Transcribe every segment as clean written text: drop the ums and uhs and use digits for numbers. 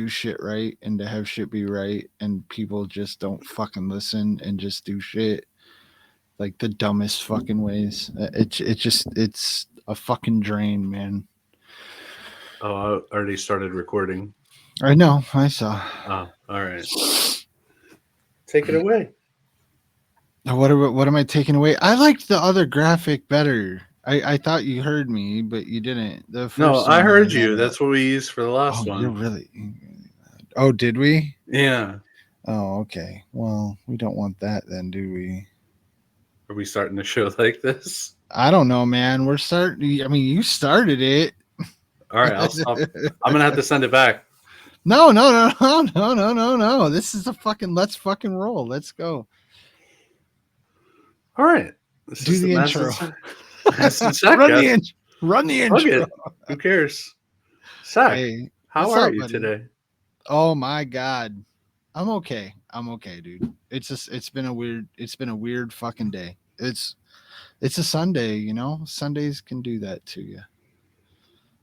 shit right and to have shit be right, and people just don't fucking listen and just do shit like the dumbest fucking ways. It's a fucking drain, man. Oh, I already started recording. I know, I saw. Oh, all right. Take it away. What am I taking away? I liked the other graphic better. I thought you heard me, but you didn't. The No, first I one heard had you. a- That's what we used for the last Oh, you're one. really. Oh, did we? Yeah. Oh, okay. Well, we don't want that then, do we? Are we starting the show like this? I don't know, man. We're starting. I mean, you started it. All right, I'll stop. I'm gonna have to send it back. No, no, no, no, no, no, no, no. This is a fucking. Let's fucking roll. Let's go. All right. This Do is the intro. Madison Sack. Run the Fuck intro. it. Who cares? Sack, Hey, how what's are up, you buddy? today? Oh my god, I'm okay. I'm okay, dude. It's been a weird fucking day. It's a Sunday, you know. Sundays can do that to you.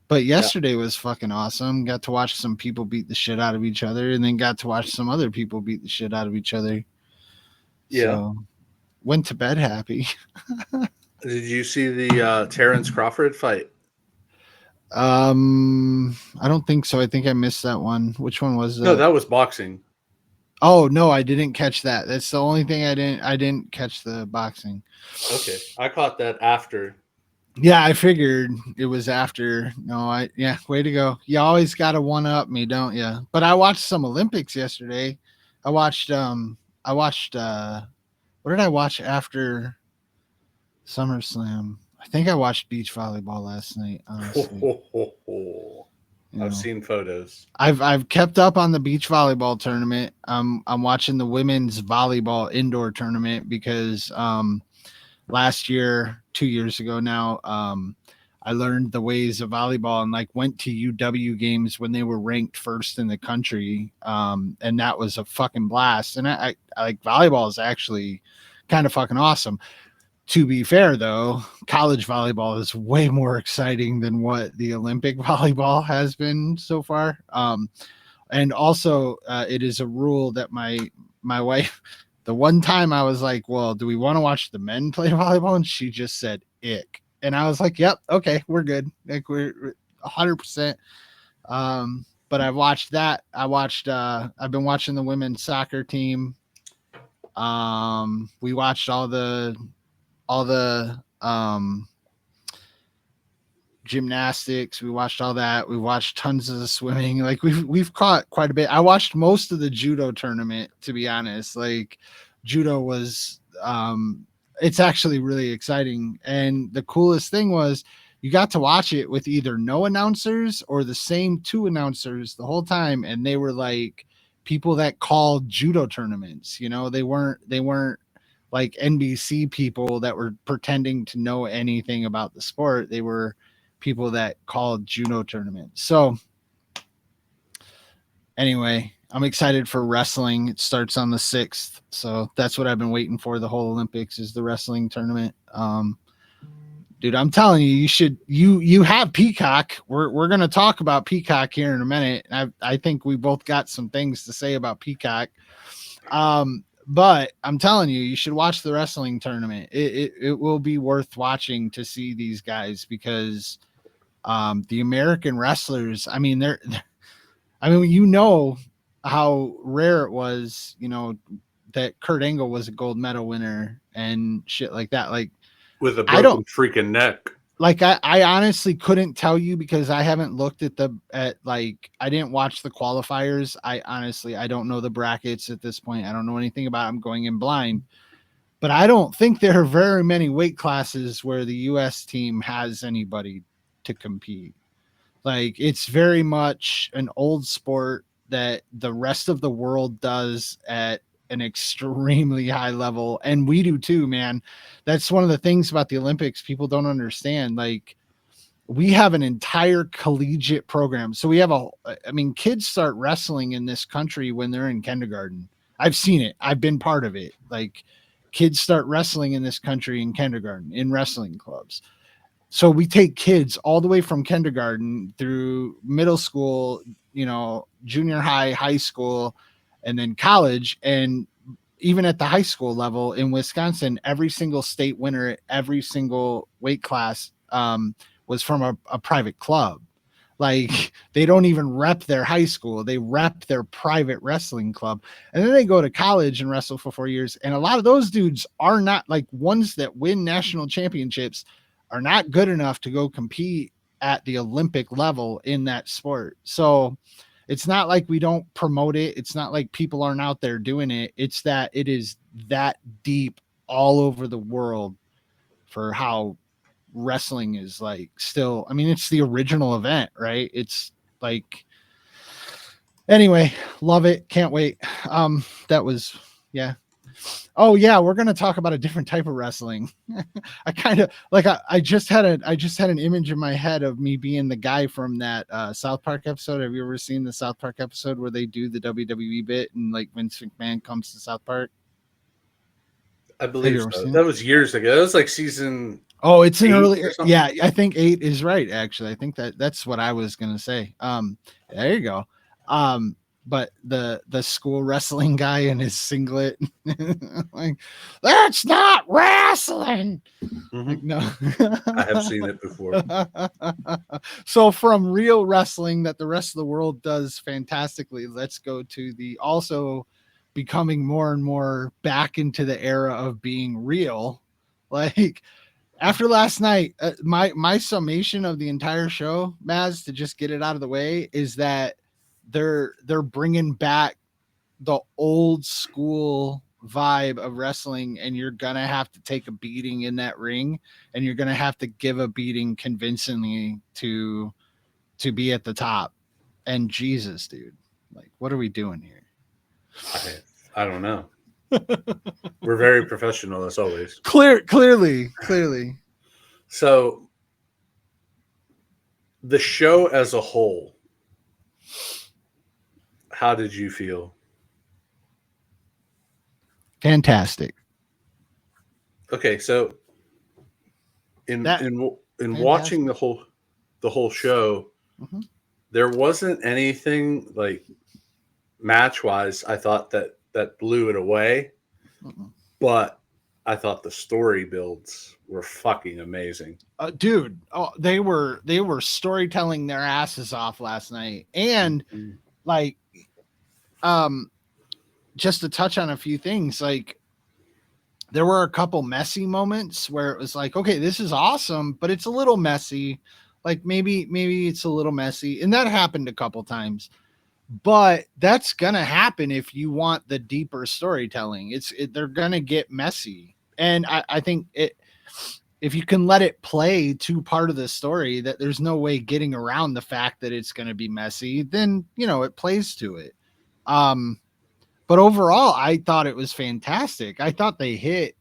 But yesterday was fucking awesome. Got to watch some people beat the shit out of each other, and then got to watch some other people beat the shit out of each other. Yeah. So went to bed happy. Did you see the Terrence Crawford fight? I don't think so. I think I missed that one. Which one was that? No, that was boxing. Oh no, I didn't catch that. That's the only thing I didn't catch the boxing. Okay, I caught that after. Yeah, I figured it was after. No, way to go. You always got to one up me, don't you? But I watched some Olympics yesterday. I watched what did I watch after SummerSlam? I think I watched beach volleyball last night, honestly. I've seen photos. I've kept up on the beach volleyball tournament. I'm watching the women's volleyball indoor tournament because last year, 2 years ago now, I learned the ways of volleyball and like went to UW games when they were ranked first in the country. And that was a fucking blast. And I like volleyball is actually kind of fucking awesome. To be fair, though, college volleyball is way more exciting than what the Olympic volleyball has been so far. And also, it is a rule that my wife, the one time I was like, well, do we want to watch the men play volleyball? And she just said, ick. And I was like, yep, okay, we're good. Like we're 100%. But I've watched that. I've been watching the women's soccer team. We watched all the gymnastics. We watched all that. We watched tons of the swimming. Like we've caught quite a bit. I watched most of the judo tournament, to be honest. Like judo was it's actually really exciting. And the coolest thing was you got to watch it with either no announcers or the same two announcers the whole time. And they were like people that called judo tournaments. You know, they weren't like NBC people that were pretending to know anything about the sport. They were people that called judo tournaments. So anyway, I'm excited for wrestling. It starts on the 6th. So that's what I've been waiting for the whole Olympics is the wrestling tournament. Dude, I'm telling you, you have Peacock. We're going to talk about Peacock here in a minute. I think we both got some things to say about Peacock. But I'm telling you, you should watch the wrestling tournament. It will be worth watching to see these guys because the American wrestlers, I mean, you know how rare it was, you know, that Kurt Angle was a gold medal winner and shit like that. Like with a broken freaking neck. Like I honestly couldn't tell you because I haven't looked at I didn't watch the qualifiers. I don't know the brackets at this point. I don't know anything about it. I'm going in blind. But I don't think there are very many weight classes where the US team has anybody to compete. Like it's very much an old sport that the rest of the world does at an extremely high level, and we do too, man. That's one of the things about the Olympics people don't understand. Like we have an entire collegiate program. So we have kids start wrestling in this country when they're in kindergarten. I've seen it. I've been part of it. Like kids start wrestling in this country in kindergarten in wrestling clubs. So we take kids all the way from kindergarten through middle school, junior high, high school, and then college. And even at the high school level in Wisconsin, every single state winner at every single weight class was from a private club. Like they don't even rep their high school, they rep their private wrestling club. And then they go to college and wrestle for 4 years. And a lot of those dudes are not, like, ones that win national championships are not good enough to go compete at the Olympic level in that sport. So it's not like we don't promote it. It's not like people aren't out there doing it. It's that it is that deep all over the world for how wrestling is, like, still, I mean, it's the original event, right? It's like, anyway, love it, can't wait. That was, yeah. Oh yeah, we're gonna talk about a different type of wrestling. I kind of like, I just had an image in my head of me being the guy from that South Park episode. Have you ever seen the South Park episode where they do the WWE bit and like Vince McMahon comes to South Park? I believe ever so. seen That it? was years ago. That was like season Oh, it's an 8 early, or something. yeah, I think 8 is right, actually. I think that's what I was gonna say. There you go. But the school wrestling guy in his singlet, like, that's not wrestling. Like, Mhm. no. I have seen it before. So from real wrestling that the rest of the world does fantastically, let's go to the also becoming more and more back into the era of being real. Like, after last night, my summation of the entire show, Maz, to just get it out of the way, is that they're bringing back the old school vibe of wrestling, and you're gonna have to take a beating in that ring, and you're gonna have to give a beating convincingly to be at the top. And Jesus, dude, like, what are we doing here? I don't know. We're very professional as always. Clearly. So the show as a whole, how did you feel? Fantastic. Okay, so in That in watching fantastic. the whole show, Mhm. there wasn't anything like match wise. I thought that blew it away, Mm-mm. but I thought the story builds were fucking amazing. Dude, oh, they were storytelling their asses off last night. And Mhm. like, um just to touch on a few things, like, there were a couple messy moments where it was like, okay, this is awesome, but it's a little messy. Like, maybe it's a little messy, and that happened a couple times. But that's gonna happen if you want the deeper storytelling. They're gonna get messy, and I think it, if you can let it play to part of the story, that there's no way getting around the fact that it's going to be messy, then it plays to it. um but overall, I thought it was fantastic. I thought they hit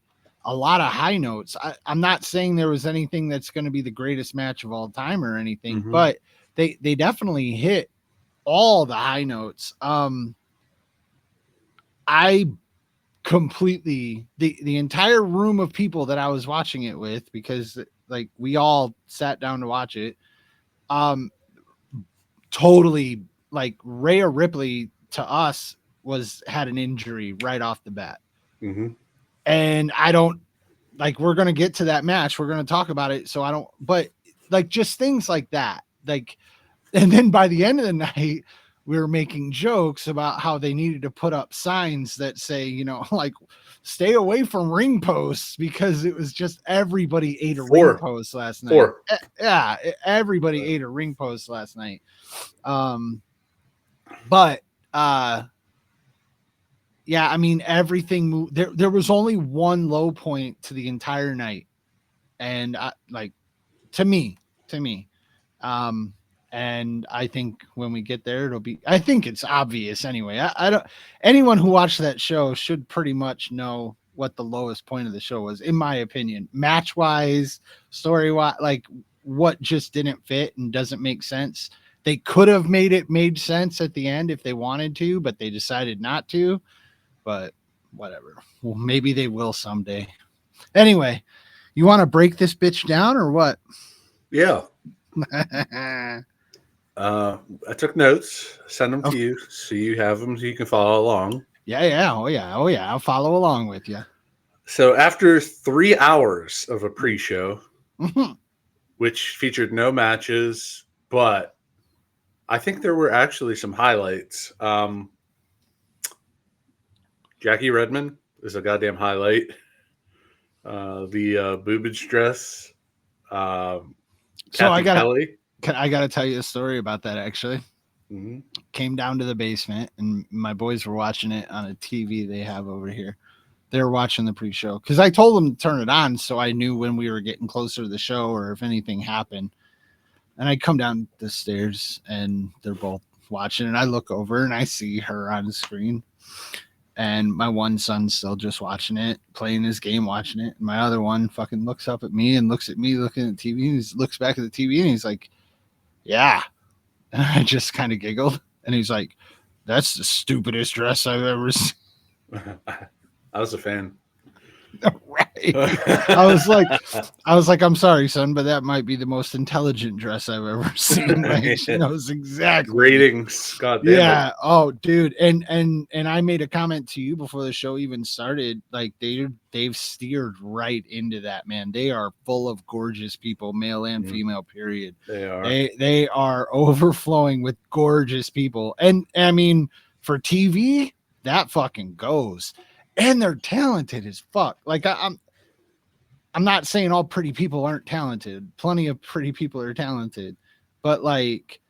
a lot of high notes. I'm not saying there was anything that's going to be the greatest match of all time or anything, Mhm. but they definitely hit all the high notes. I completely, the entire room of people that I was watching it with, because like we all sat down to watch it, um totally, like, Rhea Ripley to us was had an injury right off the bat. Mhm. And I don't, like, we're going to get to that match, we're going to talk about it, so I don't, but like, just things like that, like. And then by the end of the night, we were making jokes about how they needed to put up signs that say, like, stay away from ring posts, because it was just everybody ate a ring Four, post last night. four. Yeah, everybody ate a ring post last night. But yeah, I mean, everything moved. There was only one low point to the entire night, and like, to me. Um, and I think when we get there, it'll be, I think it's obvious anyway. I don't, anyone who watched that show should pretty much know what the lowest point of the show was, in my opinion, match wise, story wise, like, what just didn't fit and doesn't make sense. They could have made sense at the end if they wanted to, but they decided not to. But whatever. Well, maybe they will someday. Anyway, you want to break this bitch down or what? Yeah. I took notes, send them Oh, to you, so you have them, so you can follow along. yeah. Oh, yeah. Oh, yeah. I'll follow along with you. So after 3 hours of a pre-show, Mm-hmm. which featured no matches, but I think there were actually some highlights. Jackie Redmond is a goddamn highlight. The boobage dress, um, So Kathy Kelly. I gotta tell you a story about that actually. Mm-hmm. Came down to the basement and my boys were watching it on a TV they have over here. They were watching the pre-show because I told them to turn it on so I knew when we were getting closer to the show or if anything happened. And I come down the stairs and they're both watching, and I look over and I see her on the screen. And my one son's still just watching it, playing his game, watching it. And my other one fucking looks up at me and looks at me looking at the TV, and he looks back at the TV and he's like, "Yeah." And I just kind of giggled. And he's like, "That's the stupidest dress I've ever seen." I was a fan. Right. I was like, I'm sorry, son, but that might be the most intelligent dress I've ever seen. Like, she knows exactly. Ratings, god damn Yeah. it. Oh, dude. And I made a comment to you before the show even started. Like they've steered right into that, man. They are full of gorgeous people, male and female, period. They are. They are overflowing with gorgeous people. And I mean, for TV, that fucking goes. And they're talented as fuck. Like I'm not saying all pretty people aren't talented. Plenty of pretty people are talented, but like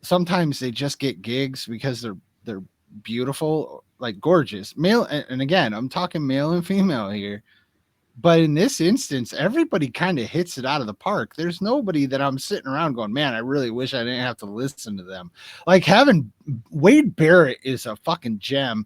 sometimes they just get gigs because they're beautiful, like gorgeous, male. And again, I'm talking male and female here. But in this instance, everybody kind of hits it out of the park. There's nobody that I'm sitting around going, man, I really wish I didn't have to listen to them. Like having Wade Barrett is a fucking gem.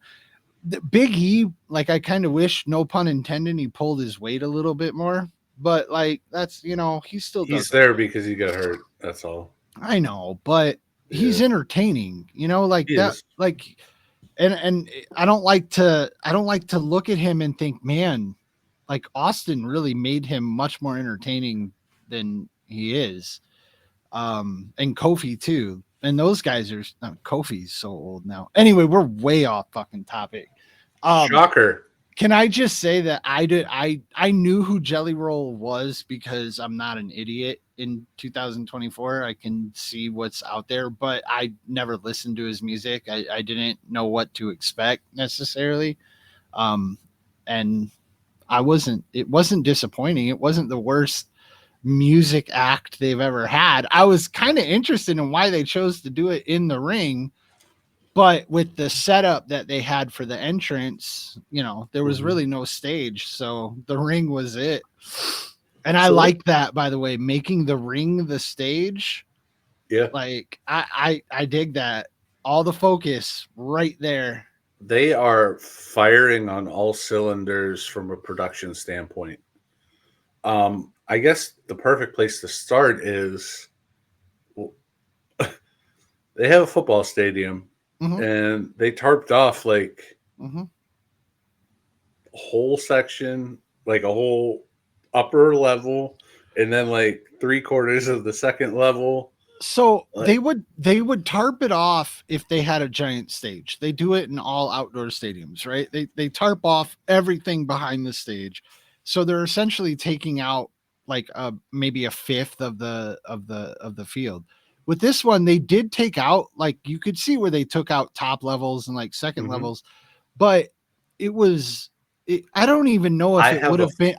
The Big E, like I kind of wish, no pun intended, he pulled his weight a little bit more. But like that's he still He's does there okay. because he got hurt. That's all. I know, but he's Yeah. entertaining, like He that, is. like and I don't like to look at him and think, man, like Austin really made him much more entertaining than he is. And Kofi too. And those guys are Kofi's so old now. Anyway, we're way off fucking topic. Shocker. Can I just say that I knew who Jelly Roll was because I'm not an idiot in 2024. I can see what's out there, but I never listened to his music. I didn't know what to expect necessarily. And it wasn't disappointing. It wasn't the worst music act they've ever had. I was kind of interested in why they chose to do it in the ring, but with the setup that they had for the entrance, there was really no stage, so the ring was it. And I like that, by the way, making the ring the stage. Yeah, like I dig that. All the focus right there. they are firing on all cylinders from a production standpoint. I guess the perfect place to start is they have a football stadium and they tarped off like a whole section, like a whole upper level, and then like 3/4 of the second level. So they would tarp it off if they had a giant stage. They do it in all outdoor stadiums, right? They tarp off everything behind the stage. So they're essentially taking out like maybe a fifth of the field. With this one, they did take out, like you could see where they took out top levels and like second levels, but I don't even know if it would have been.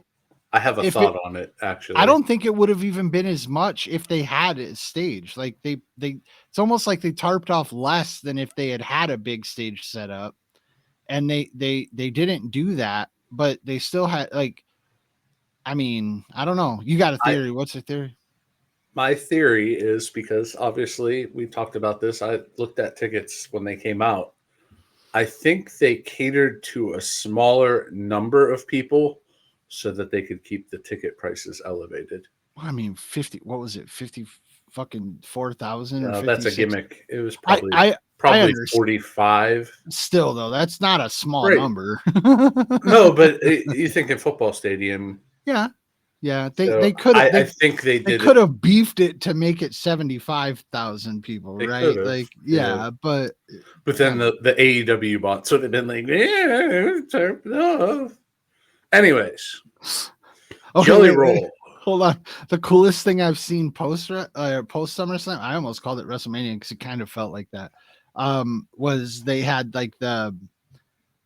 I have a thought on it, actually. I don't think it would have even been as much if they had a stage. Like it's almost like they tarped off less than if they had a big stage set up, and they didn't do that, but they still had like. I mean, I don't know. You got a theory? What's the theory? My theory is because obviously we talked about this. I looked at tickets when they came out. I think they catered to a smaller number of people so that they could keep the ticket prices elevated. I mean, 50. What was it? 50 fucking 4,000 or 56? That's a gimmick. It was probably I 45. Still, though, that's not a small number. No, but you think in football stadium. Yeah. Yeah, So they could have I think they they did could it. have beefed it to make it 75,000 people, They could right? have, Like, yeah. yeah, but But then kind of the AEW bots would have been like, yeah, turn it off. Anyways, okay. Jelly Wait, Roll. hold on. The coolest thing I've seen post SummerSlam, I almost called it WrestleMania because it kind of felt like that. Was they had like the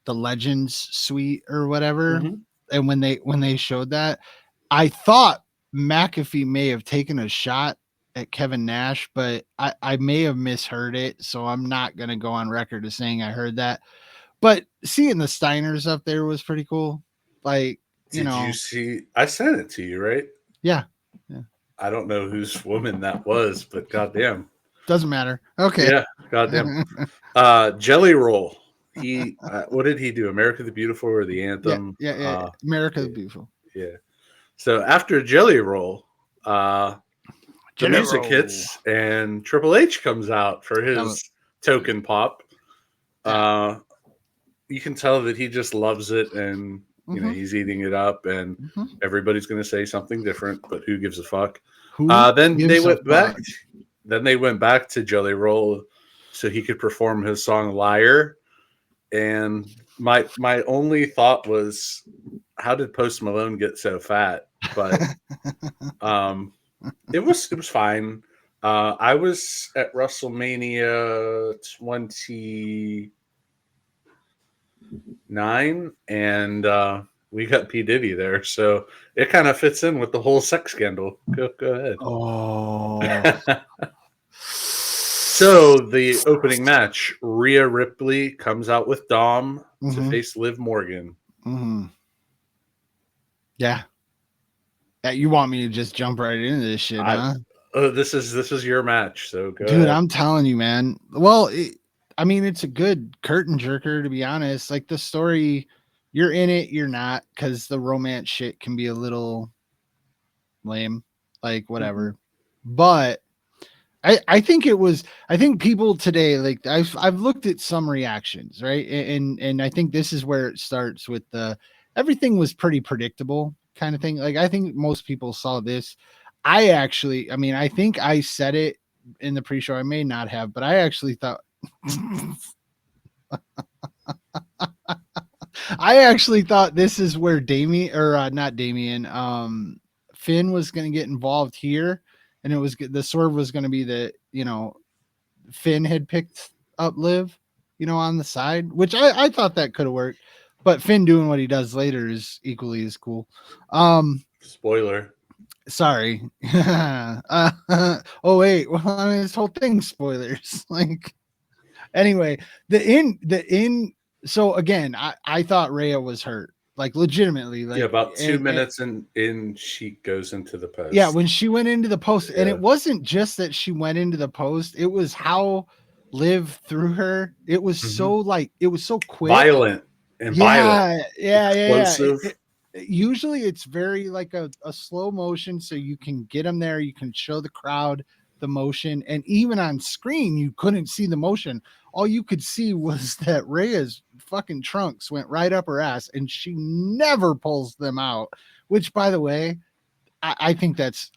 Legends suite or whatever, Mhm. and when they showed that, I thought McAfee may have taken a shot at Kevin Nash, but I may have misheard it, so I'm not gonna go on record as saying I heard that. But seeing the Steiners up there was pretty cool. Like, you Did you know, see? I sent it to you, right? yeah, yeah. I don't know whose woman that was, but goddamn. Doesn't matter. Okay. Yeah, goddamn. Jelly Roll. He what did he do? America the Beautiful or the Yeah, anthem? yeah, yeah. America the Yeah, Beautiful. yeah. So after Jelly Roll, the music General. hits and Triple H comes out for That was, his token pop. yeah. Uh, you can tell that he just loves it, and Mm-hmm, he's eating it up, and mm-hmm. everybody's going to say something different, but who gives a fuck? Who Then they gives a went back. fuck? Then they went back to Jelly Roll so he could perform his song "Liar." And my only thought was, how did Post Malone get so fat? But um, it was fine. I was at WrestleMania 29, and we got P Diddy there, so it kind of fits in with the whole sex scandal. Go Oh. ahead. So the opening match, Rhea Ripley comes out with Dom to Mm-hmm, face Liv Morgan. mm-hmm. Yeah. Yeah. You want me to just jump right into this shit, I huh? this is your match, so go Dude, ahead. I'm telling you, man. Well, I mean, it's a good curtain jerker, to be honest. Like the story, you're in it, you're not, because the romance shit can be a little lame, like Mhm. whatever. But I think it was, I think people today, like I've looked at some reactions, right? And I think this is where it starts with the everything was pretty predictable kind of thing. Like I think most people saw this. I mean, I think I said it in the pre-show. I may not have, but I actually thought I actually thought this is where Damien or not Damien, Finn was going to get involved here, and it was the swerve was going to be that Finn had picked up Liv, on the side, which I thought that could have worked, but Finn doing what he does later is equally as cool. Spoiler. Sorry. Oh wait, well, I mean, this whole thing spoilers. Like anyway, the in so again, I thought Rhea was hurt, like legitimately, Yeah, like about two and minutes in she goes into the yeah, post. when she went into the post, and Yeah. it wasn't just that she went into the post, it was how Liv threw her. It was Hmm. so like it was so quick. Violent and violent, Yeah. explosive. Usually it's very like a slow motion, so you can get them there. You can show the crowd the motion, and even on screen, you couldn't see the motion. All you could see was that Rhea's fucking trunks went right up her ass, and she never pulls them out. Which, by the way, I think that's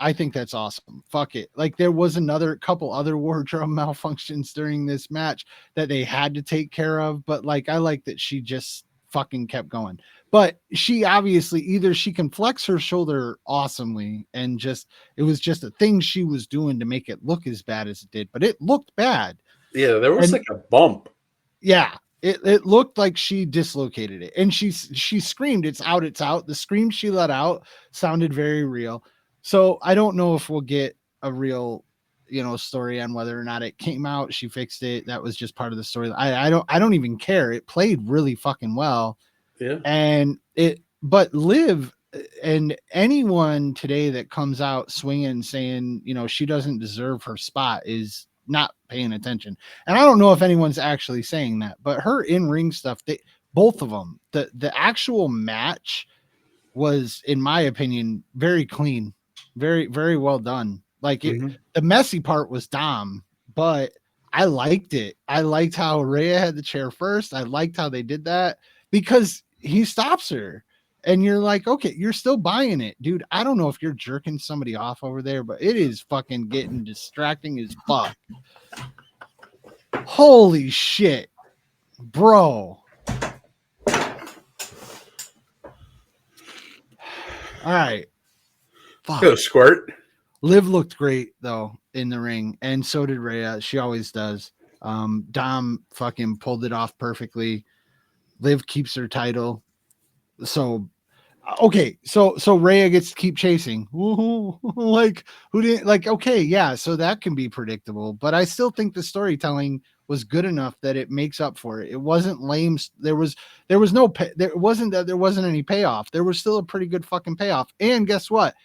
awesome. Fuck it. Like there was another couple other wardrobe malfunctions during this match that they had to take care of, but like I like that she just fucking kept going. But she obviously either she can flex her shoulder awesomely and just it was just a thing she was doing to make it look as bad as it did, but it looked bad. Yeah, there was And like a bump. yeah, it looked like she dislocated it, and she screamed, it's out." The scream she let out sounded very real. So I don't know if we'll get a real, story on whether or not it came out. She fixed it. That was just part of the story. I don't even care. It played really fucking well, Yeah. and but Liv and anyone today that comes out swinging saying she doesn't deserve her spot is not paying attention. And I don't know if anyone's actually saying that, but her in-ring stuff, they both of them, the actual match was, in my opinion, very clean, very very well done. Like Hmm. the messy part was Dom, but I liked it. I liked how Rhea had the chair first. I liked how they did that because he stops her. And you're like, okay, you're still buying it, dude. I don't know if you're jerking somebody off over there, but it is fucking getting distracting as fuck. Holy shit, bro. All right. Go Fuck. Squirt. Liv looked great though in the ring, and so did Rhea. She always does. Dom fucking pulled it off perfectly. Liv keeps her title. So okay, so Rhea gets to keep chasing. Like who didn't like? Okay, yeah, so that can be predictable, but I still think the storytelling was good enough that it makes up for it. It wasn't lame. There was no there wasn't that there wasn't any payoff. There was still a pretty good fucking payoff. And guess what?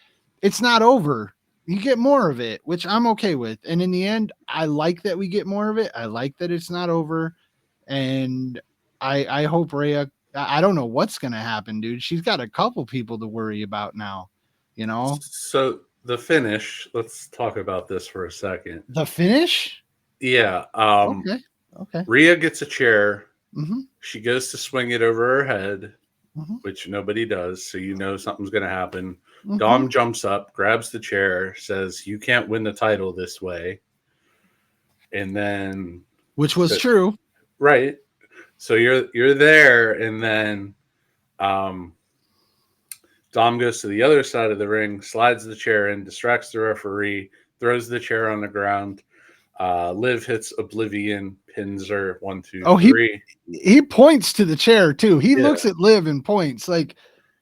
It's not over. You get more of it, which I'm okay with. And in the end, I like that we get more of it. I like that it's not over, and I hope Rhea. I don't know what's gonna happen, dude. She's got a couple people to worry about now. You know So the finish. Let's talk about this for a second. the finish. Yeah. Okay. Okay. Rhea gets a chair. Mm-hmm. She goes to swing it over her head, Mm-hmm. which nobody does. So you know something's going to happen. Mm-hmm. Dom jumps up, grabs the chair, says, "You can't win the title this way." And then, Which was true. right. So you're there, and then um, Dom goes to the other side of the ring, slides the chair in, distracts the referee, throws the chair on the ground. Liv hits Oblivion, pins her 1, 2, Oh, 3. he points to the chair too. He Yeah. looks at Liv and points like,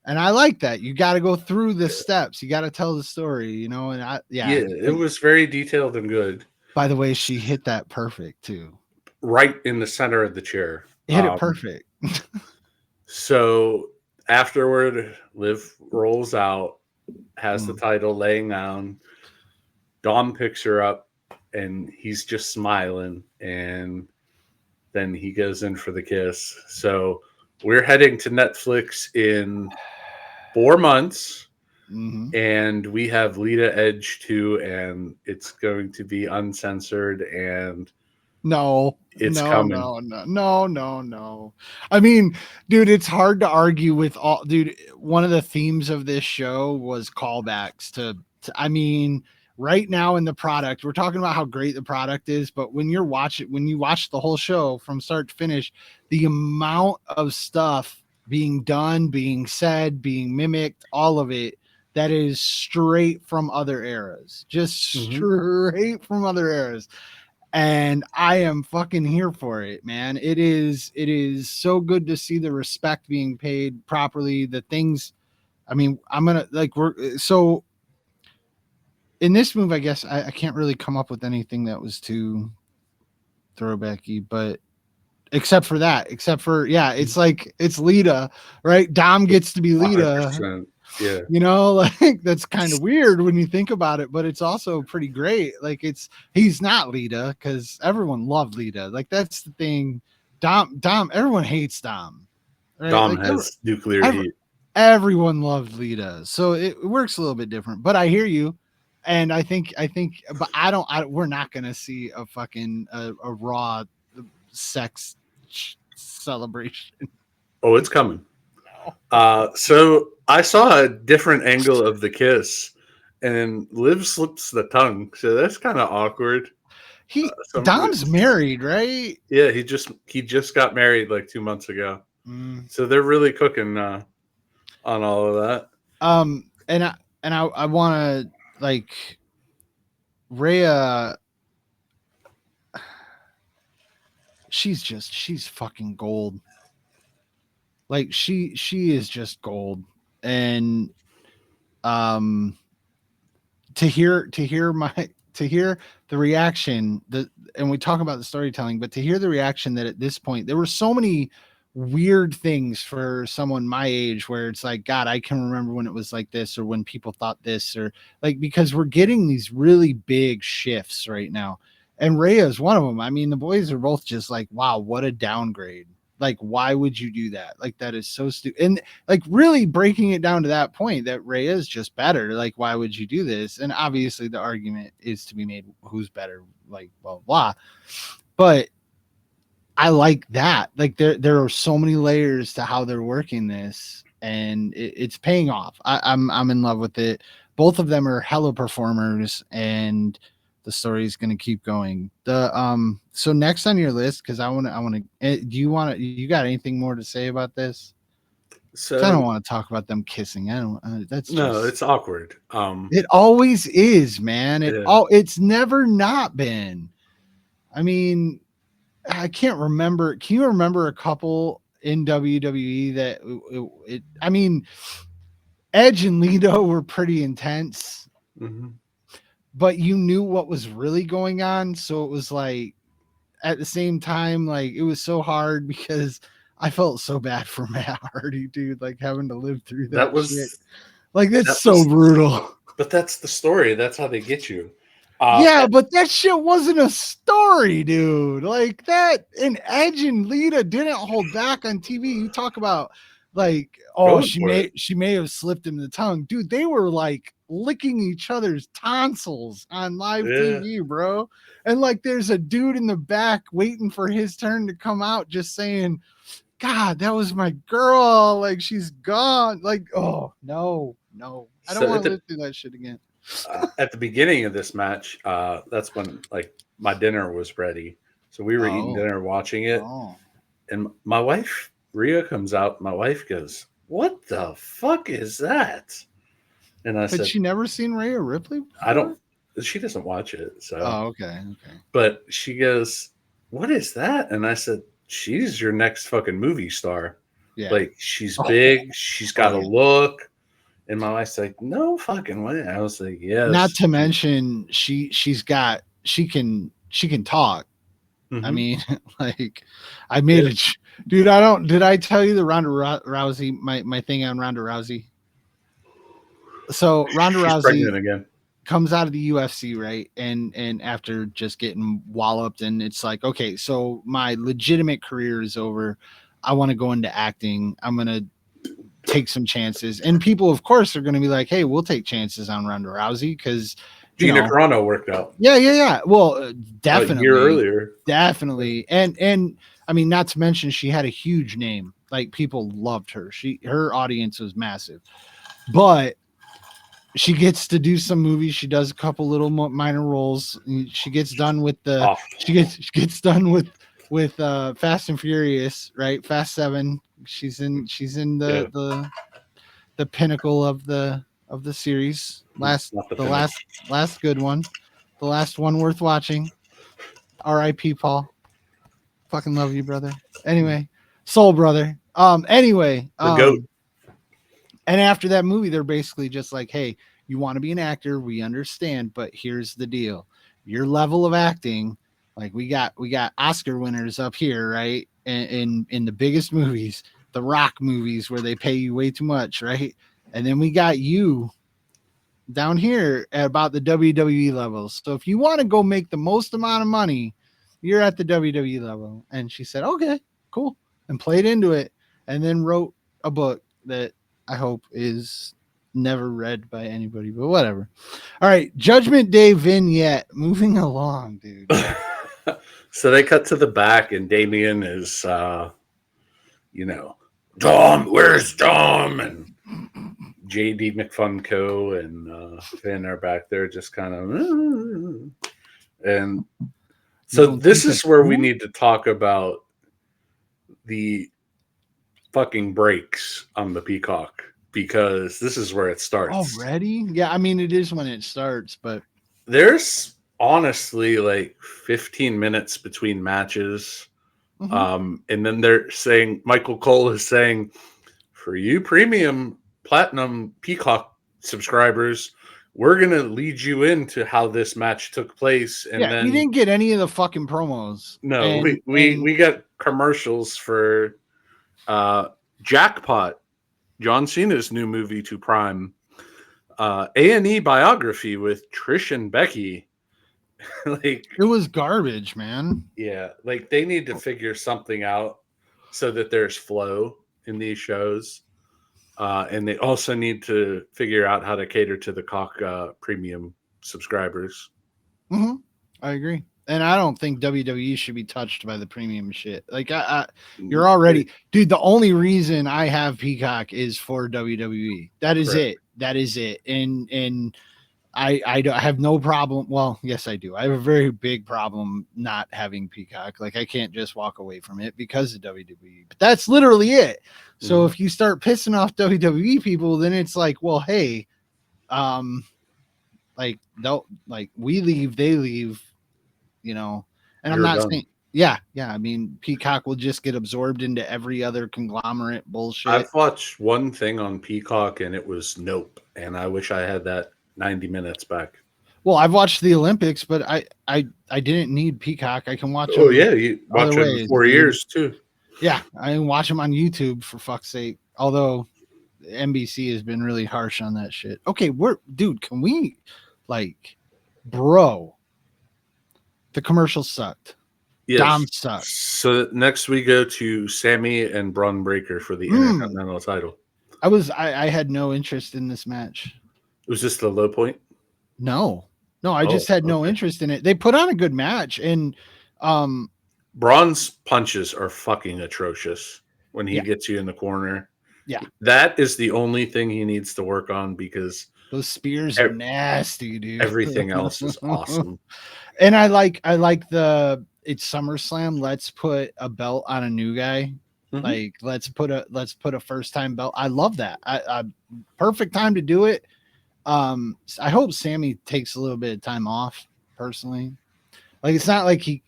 and I like that. You got to go through the steps. You got to tell the story, you know. And Yeah, it was very detailed and good. By the way, she hit that perfect too. Right in the center of the chair. Hit it perfect. So afterward, Liv rolls out, has the title laying down. Dom picks her up, and he's just smiling. And then he goes in for the kiss. So we're heading to Netflix in 4 months. Mm-hmm. And we have Lita Edge too, and it's going to be uncensored, and it's coming. No. I mean, dude, it's hard to argue with all. Dude, one of the themes of this show was callbacks to. I mean, right now in the product, we're talking about how great the product is, but when you watch the whole show from start to finish, the amount of stuff being done, being said, being mimicked, all of it that is straight from other eras, just straight from other eras. And I am fucking here for it, man. It is so good to see the respect being paid properly. The things, I mean, I'm gonna like we're so in this move. I guess I can't really come up with anything that was too throwbacky, but except for yeah, it's like it's Lita, right? Dom gets to be Lita. 100%. Yeah. You know, like that's kind of weird when you think about it, but it's also pretty great. Like he's not Lita because everyone loved Lita. Like that's the thing. Dom, everyone hates Dom. Right? Dom Like has nuclear heat. everyone loved Lita. So it works a little bit different. But I hear you. And I think but we're not gonna see a fucking a raw sex celebration. Oh, it's coming. So I saw a different angle of the kiss, and Liv slips the tongue, so that's kind of awkward. Dom's married, right? Yeah, he just got married like 2 months ago, so they're really cooking on all of that. And I want to like Rhea. She's fucking gold. Like she is just gold. And to hear the reaction and we talk about the storytelling, but to hear the reaction that at this point there were so many weird things for someone my age where it's like, God, I can remember when it was like this, or when people thought this, or like, because we're getting these really big shifts right now. And Rhea is one of them. I mean, the boys are both just like, wow, what a downgrade. Like, why would you do that? Like, that is so stupid. And like really breaking it down to that point that Rhea is just better. Like, why would you do this? And obviously the argument is to be made, who's better, like blah, blah. But I like that. Like there are so many layers to how they're working this. and it's paying off. I'm in love with it. Both of them are hella performers, and the story is going to keep going. The so next on your list, because I want to. Do you want to? You got anything more to say about this? 'Cause I don't So want to talk about them kissing. I don't. That's no, just. it's awkward. It always is, man. Yeah. It's never not been. I mean, I can't remember. Can you remember a couple in WWE that I mean, Edge and Lito were pretty intense, Hmm. but you knew what was really going on. So it was like at the same time, like it was so hard because I felt so bad for Matt Hardy, dude, like having to live through That that shit. was Like that's that so was, brutal. but that's the story. That's how they get you. Yeah, but that shit wasn't a story, dude. Like that, and Edge and Lita didn't hold back on TV. You talk about like, oh, Going for it. she may have slipped him the tongue, dude. They were like licking each other's tonsils on live Yeah. TV, bro. And like, there's a dude in the back waiting for his turn to come out, just saying, "God, that was my girl. Like she's gone." Like, oh no, no, I don't So want to live through that shit again. at the beginning of this match, that's when like my dinner was ready. So we were eating Oh, dinner, watching it, oh. and my wife Rhea comes out. My wife goes, "What the fuck is that?" And I Had said, she never seen Rhea Ripley "I don't." before? She doesn't watch it, so. Oh, okay, okay. But she goes, "What is that?" And I said, "She's your next fucking movie star. Yeah. Like she's Oh, big, she's oh got a yeah. look." And my wife's like, "No fucking way." I was like, Not "Yes." to mention she can talk. I Hmm. mean, like I Yeah, made it, dude. I don't. Did I tell you the Ronda Rousey my thing on Ronda Rousey? So Ronda she's Rousey pregnant again. comes out of the UFC, right? And after just getting walloped, and it's like, okay, so my legitimate career is over. I want to go into acting. I'm gonna take some chances. And people, of course, are going to be like, hey, we'll take chances on Ronda Rousey because, you Gina know, Carano worked out yeah, yeah, yeah. Well, a year definitely, earlier. definitely. And I mean, not to mention she had a huge name. Like people loved her. Her audience was massive. But she gets to do some movies. She does a couple little minor roles. She gets done with the Off. she gets done with Fast and Furious, right? Fast 7. She's in Yeah, the pinnacle of the series. it's not the The pinnacle. last good one. The last one worth watching. R.I.P. Paul. Fucking love you, brother. Anyway, soul brother. Anyway, The goat. and after that movie, they're basically just like, hey, you want to be an actor, we understand, but here's the deal. Your level of acting, like we got Oscar winners up here, right? In the biggest movies, the Rock movies where they pay you way too much, right? And then we got you down here at about the WWE levels. So if you want to go make the most amount of money, you're at the WWE level. And she said, okay, cool. And played into it and then wrote a book that I hope is never read by anybody, but whatever. All right. Judgment Day vignette. Moving along, dude. So they cut to the back, and Damien is, you know, Dom, where's Dom? And JD McFunco and Finn are back there just kind of. And You so don't this think is that's where we cool? need to talk about the fucking breaks on the Peacock because this is where it starts. Already? Yeah, I mean it is when it starts, but There's honestly like 15 minutes between matches. mhm. And then they're saying, Michael Cole is saying, for you premium platinum Peacock subscribers, we're going to lead you into how this match took place. And Yeah, we then, didn't get any of the fucking promos. no, And we got commercials for uh, Jackpot, John Cena's new movie to Prime, A&E biography with Trish and Becky. Like, it was garbage, man. yeah, like they need to figure something out so that there's flow in these shows. And they also need to figure out how to cater to the Cock premium subscribers. Hmm. I agree. And I don't think WWE should be touched by the premium shit. Like you're Mm, already, dude. The only reason I have Peacock is for WWE. That is correct. it. That is it. And I have no problem. Well, yes, I do. I have a very big problem not having Peacock. Like I can't just walk away from it because of WWE. But that's literally it. So Mhm. if you start pissing off WWE people, then it's like, well, hey, like they'll like we leave, they leave, you know. And I'm You're not done. saying, yeah. I mean, Peacock will just get absorbed into every other conglomerate bullshit. I've watched one thing on Peacock, and it was Nope, and I wish I had that 90 minutes back. Well, I've watched the Olympics, but I didn't need Peacock. I can watch Oh them yeah, you other watch it in ways, 4 years dude. too. Yeah, I can watch them on YouTube for fuck's sake. Although NBC has been really harsh on that shit. Okay, dude, can we like, bro? The commercial sucked. Yes. Dom sucked. So next we go to Sammy and Braun Breaker for the Mm, Intercontinental title. I had no interest in this match. Was this the low point? No, I Oh, just had no okay. interest in it. They put on a good match, and um, Braun's punches are fucking atrocious when he yeah, gets you in the corner. yeah, That is the only thing he needs to work on because those spears are ev- nasty, dude. everything else is awesome. And I like the it's SummerSlam. Let's put a belt on a new guy. Mhm. Like let's put a first time belt. I love that. I perfect time to do it. I hope Sammy takes a little bit of time off personally. Like it's not like he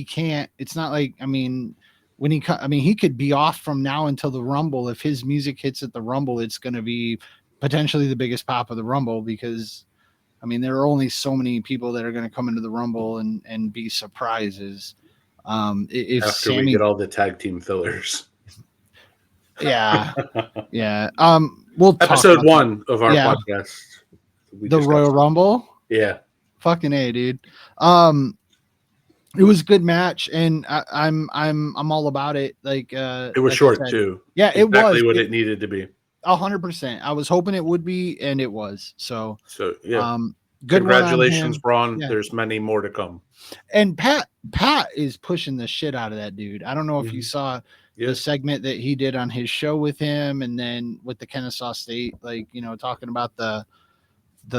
can't. It's not like, I mean, he could be off from now until the Rumble. If his music hits at the Rumble, it's going to be potentially the biggest pop of the Rumble, because I mean there are only so many people that are going to come into the Rumble and be surprises. If After we Sammy, get all the tag team fillers. yeah, yeah, we'll talk Episode about that. 1 of our Yeah, podcast. We the Royal discussed. Rumble, Yeah. fucking A, dude. Um, it was a good match, and I'm all about it. It was Like I short said, too. yeah, it Exactly was what it it needed to be. 100%. I was hoping it would be, and it was. So, So yeah. um, good one on Congratulations, him. Braun. Yeah, There's many more to come. and Pat is pushing the shit out of that dude. I don't know if you Mhm. saw Yeah. the segment that he did on his show with him, and then with the Kennesaw State, like, talking about the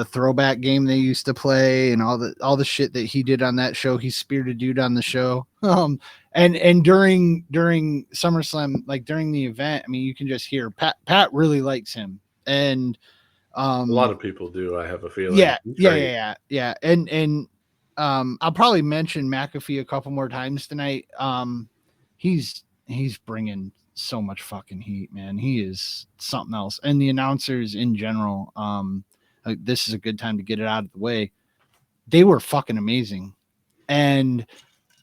throwback game they used to play and all the shit that he did on that show. He speared a dude on the show. And during SummerSlam, like during the event, I mean, you can just hear Pat really likes him. And A lot um of people do, I have a feeling. yeah, He's yeah, great. yeah, yeah, yeah. And I'll probably mention McAfee a couple more times tonight. He's bringing so much fucking heat, man. He is something else. And the announcers in general, like, this is a good time to get it out of the way. They were fucking amazing. And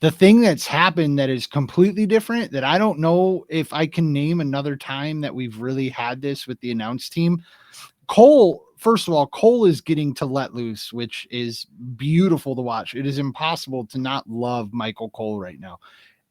the thing that's happened that is completely different, that I don't know if I can name another time that we've really had this with the announce team. Cole, first of all, Cole is getting to let loose, which is beautiful to watch. It is impossible to not love Michael Cole right now.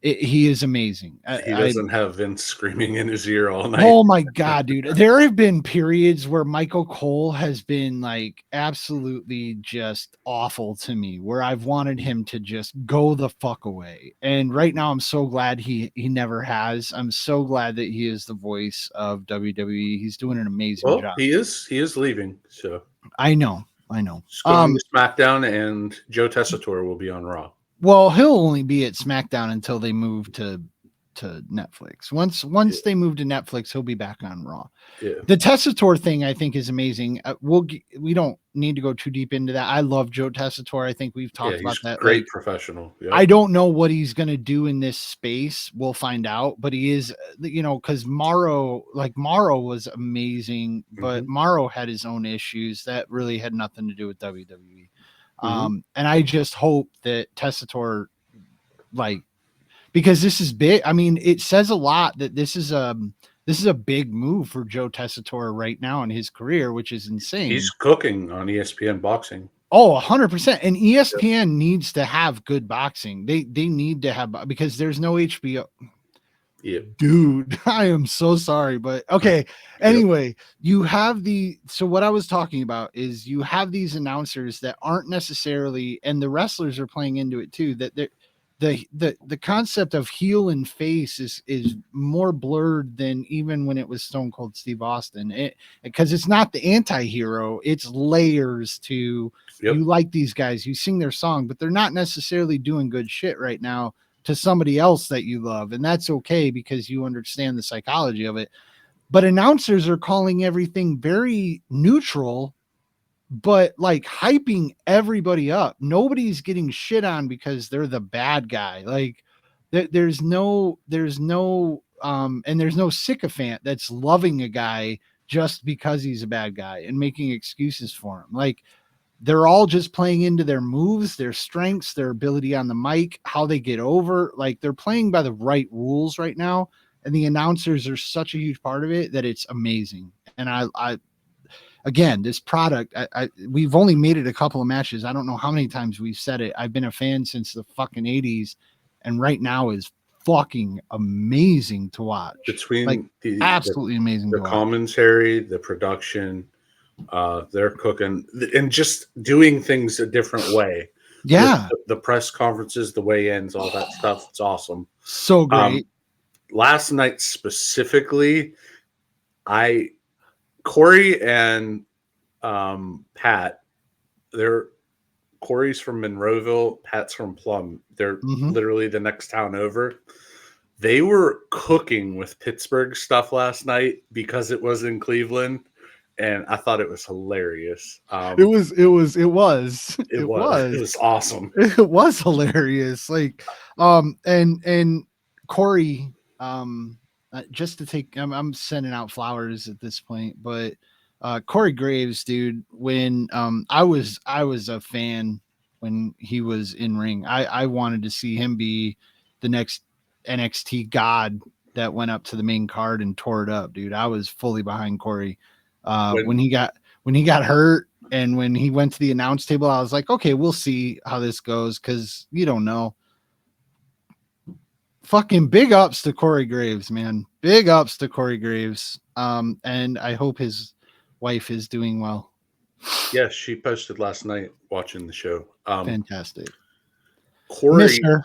He is amazing. He doesn't have Vince screaming in his ear all night. Oh my god, dude. There have been periods where Michael Cole has been like absolutely just awful to me, where I've wanted him to just go the fuck away. And right now I'm so glad he never has. I'm so glad that he is the voice of WWE. He's doing an amazing Well, job. he is leaving, so I know. I know. he's going to SmackDown, and Joe Tessitore will be on Raw. Well, he'll only be at SmackDown until they move to Netflix. Once Yeah. they move to Netflix, he'll be back on Raw. Yeah. The Tessitore thing, I think, is amazing. We don't need to go too deep into that. I love Joe Tessitore. I think we've Yeah, talked about he's that. great Like, professional. Yep. I don't know what he's gonna do in this space. We'll find out. But he is, because Morrow was amazing, but Mhm. Morrow had his own issues that really had nothing to do with WWE. Mhm. And I just hope that Tessitore, like, because this is big. I mean, it says a lot that this is a big move for Joe Tessitore right now in his career, which is insane. He's cooking on ESPN boxing. Oh, 100%. And Yep. ESPN needs to have good boxing. They need to have, because there's no HBO. Yeah. Dude, I am so sorry, but okay. Anyway, you have so what I was talking about is you have these announcers that aren't necessarily, and the wrestlers are playing into it too, that the concept of heel and face is more blurred than even when it was Stone Cold Steve Austin. Because it's not the anti-hero, it's layers to Yep. you like these guys, you sing their song, but they're not necessarily doing good shit right now to somebody else that you love, and that's okay because you understand the psychology of it. But announcers are calling everything very neutral, but like hyping everybody up. Nobody's getting shit on because they're the bad guy. Like there's no and there's no sycophant that's loving a guy just because he's a bad guy and making excuses for him. Like they're all just playing into their moves, their strengths, their ability on the mic, how they get over. Like they're playing by the right rules right now. And the announcers are such a huge part of it that it's amazing. And I again, this product, we've only made it a couple of matches. I don't know how many times we've said it. I've been a fan since the fucking 80s. And right now is fucking amazing to watch. Between like absolutely amazing the to watch. commentary, the production, they're cooking and just doing things a different way. Yeah. The press conferences, the weigh-ins, all that stuff. It's awesome. So great. Last night specifically, Corey and Pat, Corey's from Monroeville, Pat's from Plum. They're literally the next town over. They were cooking with Pittsburgh stuff last night because it was in Cleveland, and I thought it was hilarious. It was awesome. It was hilarious. Like, and Corey, just to take, I'm sending out flowers at this point, but Corey Graves, dude, when I was a fan when he was in ring. I wanted to see him be the next NXT god that went up to the main card and tore it up, dude. I was fully behind Corey. When he got hurt and when he went to the announce table, I was like, okay, we'll see how this goes because you don't know. Fucking big ups to Corey Graves, man. Big ups to Corey Graves. And I hope his wife is doing well. Yes, she posted last night watching the show. Fantastic. Corey, miss her.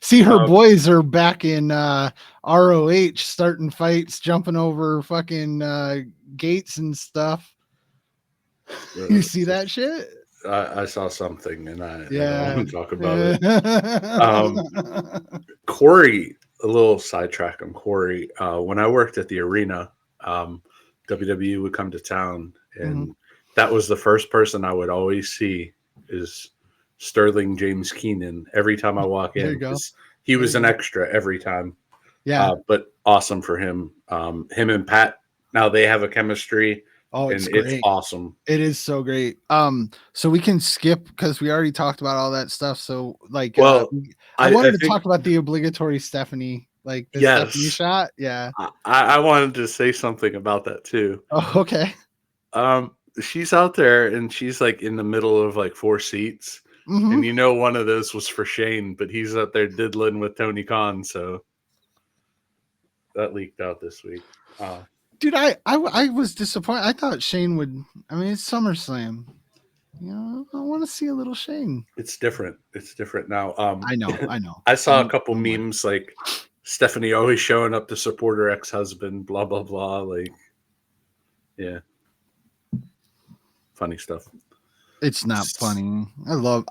See, her boys are back in ROH starting fights, jumping over fucking gates and stuff. You see that shit? I saw something and I don't want to talk about it. Corey, a little sidetrack on Corey. When I worked at the arena, WWE would come to town, and that was the first person I would always see is Sterling James Keenan every time I walk in. He was an extra every time. Yeah. But awesome for him. Him and Pat, now they have a chemistry. Oh, it's awesome. It is so great. So we can skip because we already talked about all that stuff. So like, I wanted to talk about the obligatory Stephanie, like the Stephanie shot. Yeah. I wanted to say something about that too. Oh, okay. She's out there and she's like in the middle of like 4 seats. And you know, one of those was for Shane, but he's out there diddling with Tony Khan. So that leaked out this week. Dude, I was disappointed. I thought Shane would. I mean, it's SummerSlam. You know, I want to see a little Shane. It's different. It's different now. I know. I saw a couple memes like Stephanie always showing up to support her ex-husband. Blah blah blah. Like, yeah, funny stuff. It's not funny.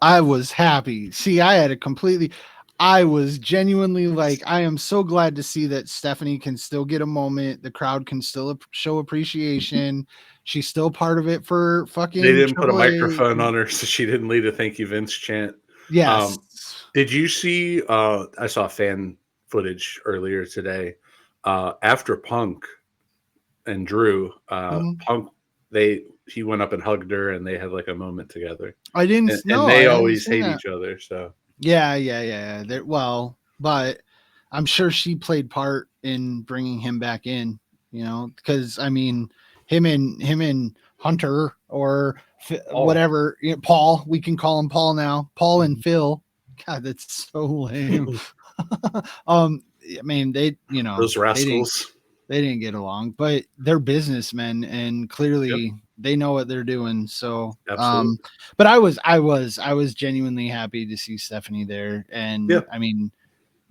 I was happy. See, I was genuinely like, I am so glad to see that Stephanie can still get a moment. The crowd can still show appreciation. She's still part of it for fucking. They didn't put a microphone on her, so she didn't lead a "Thank You, Vince" chant. Yes. Did you see? I saw fan footage earlier today. After Punk and Drew, Punk, he went up and hugged her, and they had like a moment together. I didn't know. And they always hate each other, so. Yeah. Well, but I'm sure she played part in bringing him back in, you know, because I mean, him and Hunter or whatever, you know, Paul, we can call him Paul now. Paul and Phil. God, that's so lame. I mean, they, you know, Those rascals. they didn't get along, but they're businessmen and Yep, clearly they know what they're doing. So, absolutely. but I was genuinely happy to see Stephanie there. Yeah, And I mean,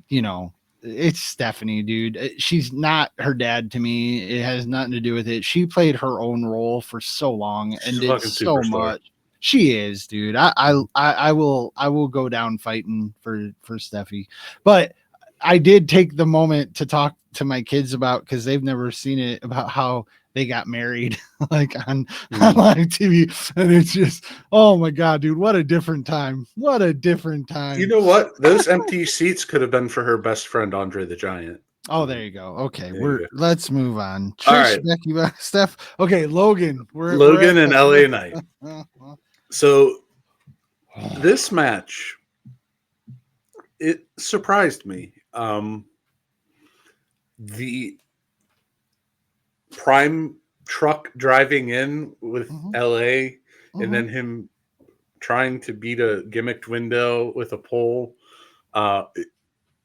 you know, it's Stephanie, dude. She's not her dad to me. It has nothing to do with it. She played her own role for so long she's and a did fucking so superstar. much. She is, dude. I will go down fighting for Steffi. But I did take the moment to talk to my kids about, because they've never seen it, about how they got married like on Mm. live TV. And it's just, oh my god, dude, what a different time. What a different You time. know what? Those empty seats could have been for her best friend Andre the Giant. Oh, there you go. Okay, There you go. let's move on. All Trish, right, Becky, Steph. Okay, Logan. We're at Logan and LA Knight. the So this match, it surprised me. The prime truck driving in with Mhm, LA, and mhm, then him trying to beat a gimmicked window with a pole.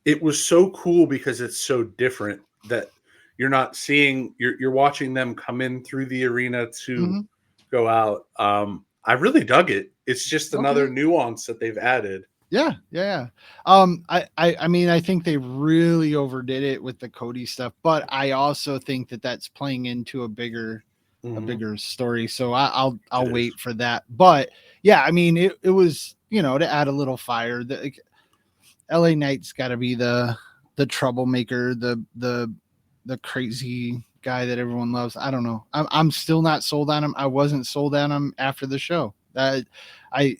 It was so cool because it's so different that you're not seeing, you're watching them come in through the arena to mhm. go out. I really dug it. It's just Okay. another nuance that they've added. Yeah, yeah, yeah. I mean, I think they really overdid it with the Cody stuff, but I also think that that's playing into a Hmm. bigger story. So I'll It is. wait for that. But yeah, I mean, it was, you know, to add a little fire. The LA Knight's got to be the troublemaker, the crazy guy that everyone loves. I don't know. I'm still not sold on him. I wasn't sold on him after the show. I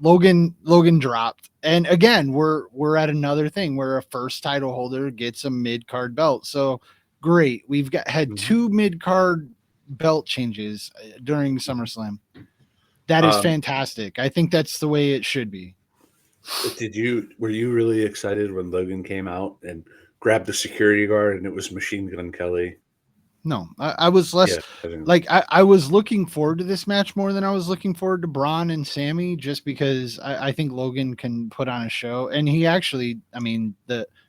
Logan dropped, and again we're at another thing where a first title holder gets a mid card belt. So great, we've had Mhm. two mid card belt changes during SummerSlam. That is Um, fantastic. I think that's the way it should be. were you really excited when Logan came out and grabbed the security guard and it was Machine Gun Kelly? No, I was less Yeah, I didn't. like I was looking forward to this match more than I was looking forward to Braun and Sammy, just because I think Logan can put on a show. And he actually, I mean,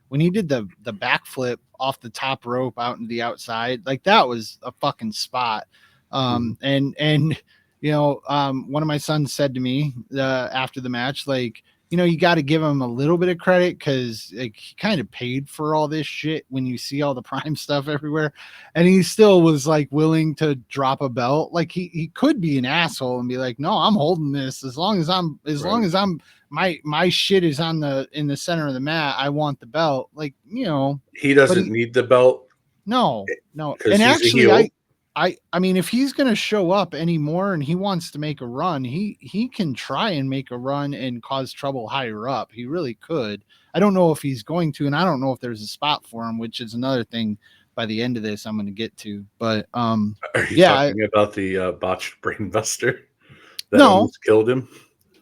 when he did the backflip off the top rope out into the outside, like that was a fucking spot. Mhm. And you know, one of my sons said to me after the match, like, you know, you got to give him a little bit of credit because like, he kind of paid for all this shit when you see all the Prime stuff everywhere, and he still was like willing to drop a belt. Like he could be an asshole and be like, no, I'm holding this as long as Right. my shit is in the center of the mat. I want the belt. Like, you know, He but doesn't need the belt no. because And he's a actually, heel. I mean, if he's gonna show up anymore and he wants to make a run, he can try and make a run and cause trouble higher up. He really could. I don't know if he's going to, and I don't know if there's a spot for him, which is another thing by the end of this I'm gonna get to. But Are you yeah, talking about the botched brainbuster that no, almost killed him?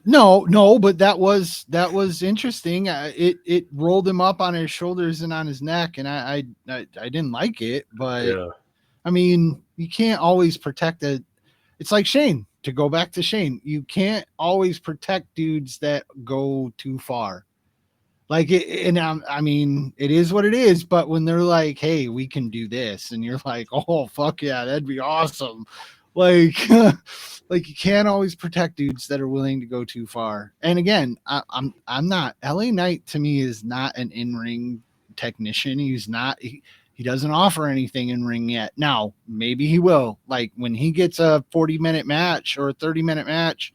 no, but that was interesting. It rolled him up on his shoulders and on his neck, and I didn't like it, but Yeah. I mean, you can't always protect a. It's like Shane. To go back to Shane, you can't always protect dudes that go too far. Like it, and I mean, it is what it is. But when they're like, "Hey, we can do this," and you're like, "Oh, fuck yeah, that'd be awesome," like, like you can't always protect dudes that are willing to go too far. And again, I'm not. LA Knight to me is not an in ring technician. He's not. He doesn't offer anything in ring yet. Now, maybe he will. Like when he gets a 40-minute match or a 30-minute match,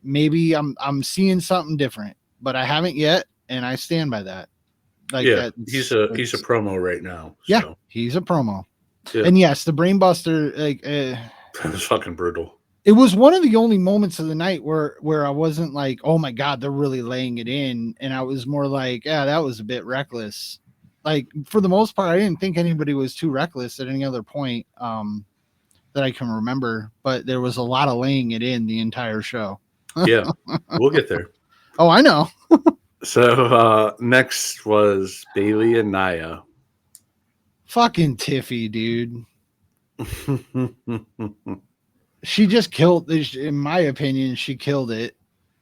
maybe I'm seeing something different, but I haven't yet, and I stand by that. Like Yeah. He's a that's promo right now. yeah, So he's a promo. yeah. And yes, the brainbuster, like That was fucking brutal. it was one of the only moments of the night where I wasn't like, oh my god, they're really laying it in, and I was more like, yeah, that was a bit reckless. Like for the most part, I didn't think anybody was too reckless at any other point that I can remember, but there was a lot of laying it in the entire show. Yeah. We'll get there. Oh, I know. So next was Bailey and Nia. Fucking Tiffy, dude. She just killed, in my opinion, she killed it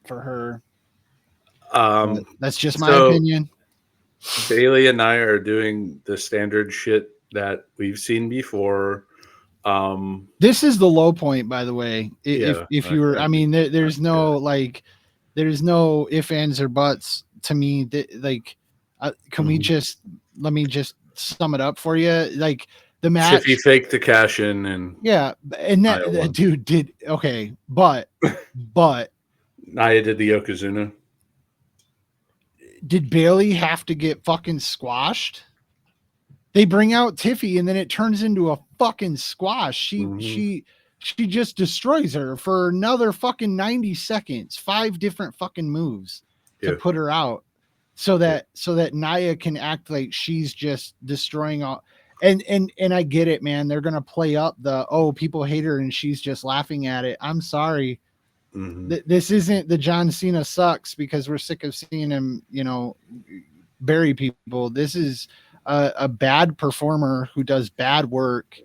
for her. But um that's just my so opinion. Bailey and I are doing the standard shit that we've seen before. This is the low point, by the way. Yeah, If you were, I I do. mean, there's Yeah. no like, there's no if, ands, or buts to me. That like, can we Mhm. just let me just sum it up for you? Like the Tiffy match, faked the cash in, and yeah, and Nia that won. dude did okay, but Nia did the Yokozuna. did Bailey have to get fucking squashed? They bring out Tiffy and then it turns into a fucking squash. Hmm. She just destroys her for another fucking 90 seconds, 5 different fucking moves to Yeah, put her out yeah. so that Naya can act like she's just destroying all. And I get it, man. They're gonna play up the, oh, people hate her and she's just laughing at it. I'm sorry. Hmm. This isn't the John Cena sucks because we're sick of seeing him, bury people. This is a bad performer who does bad work.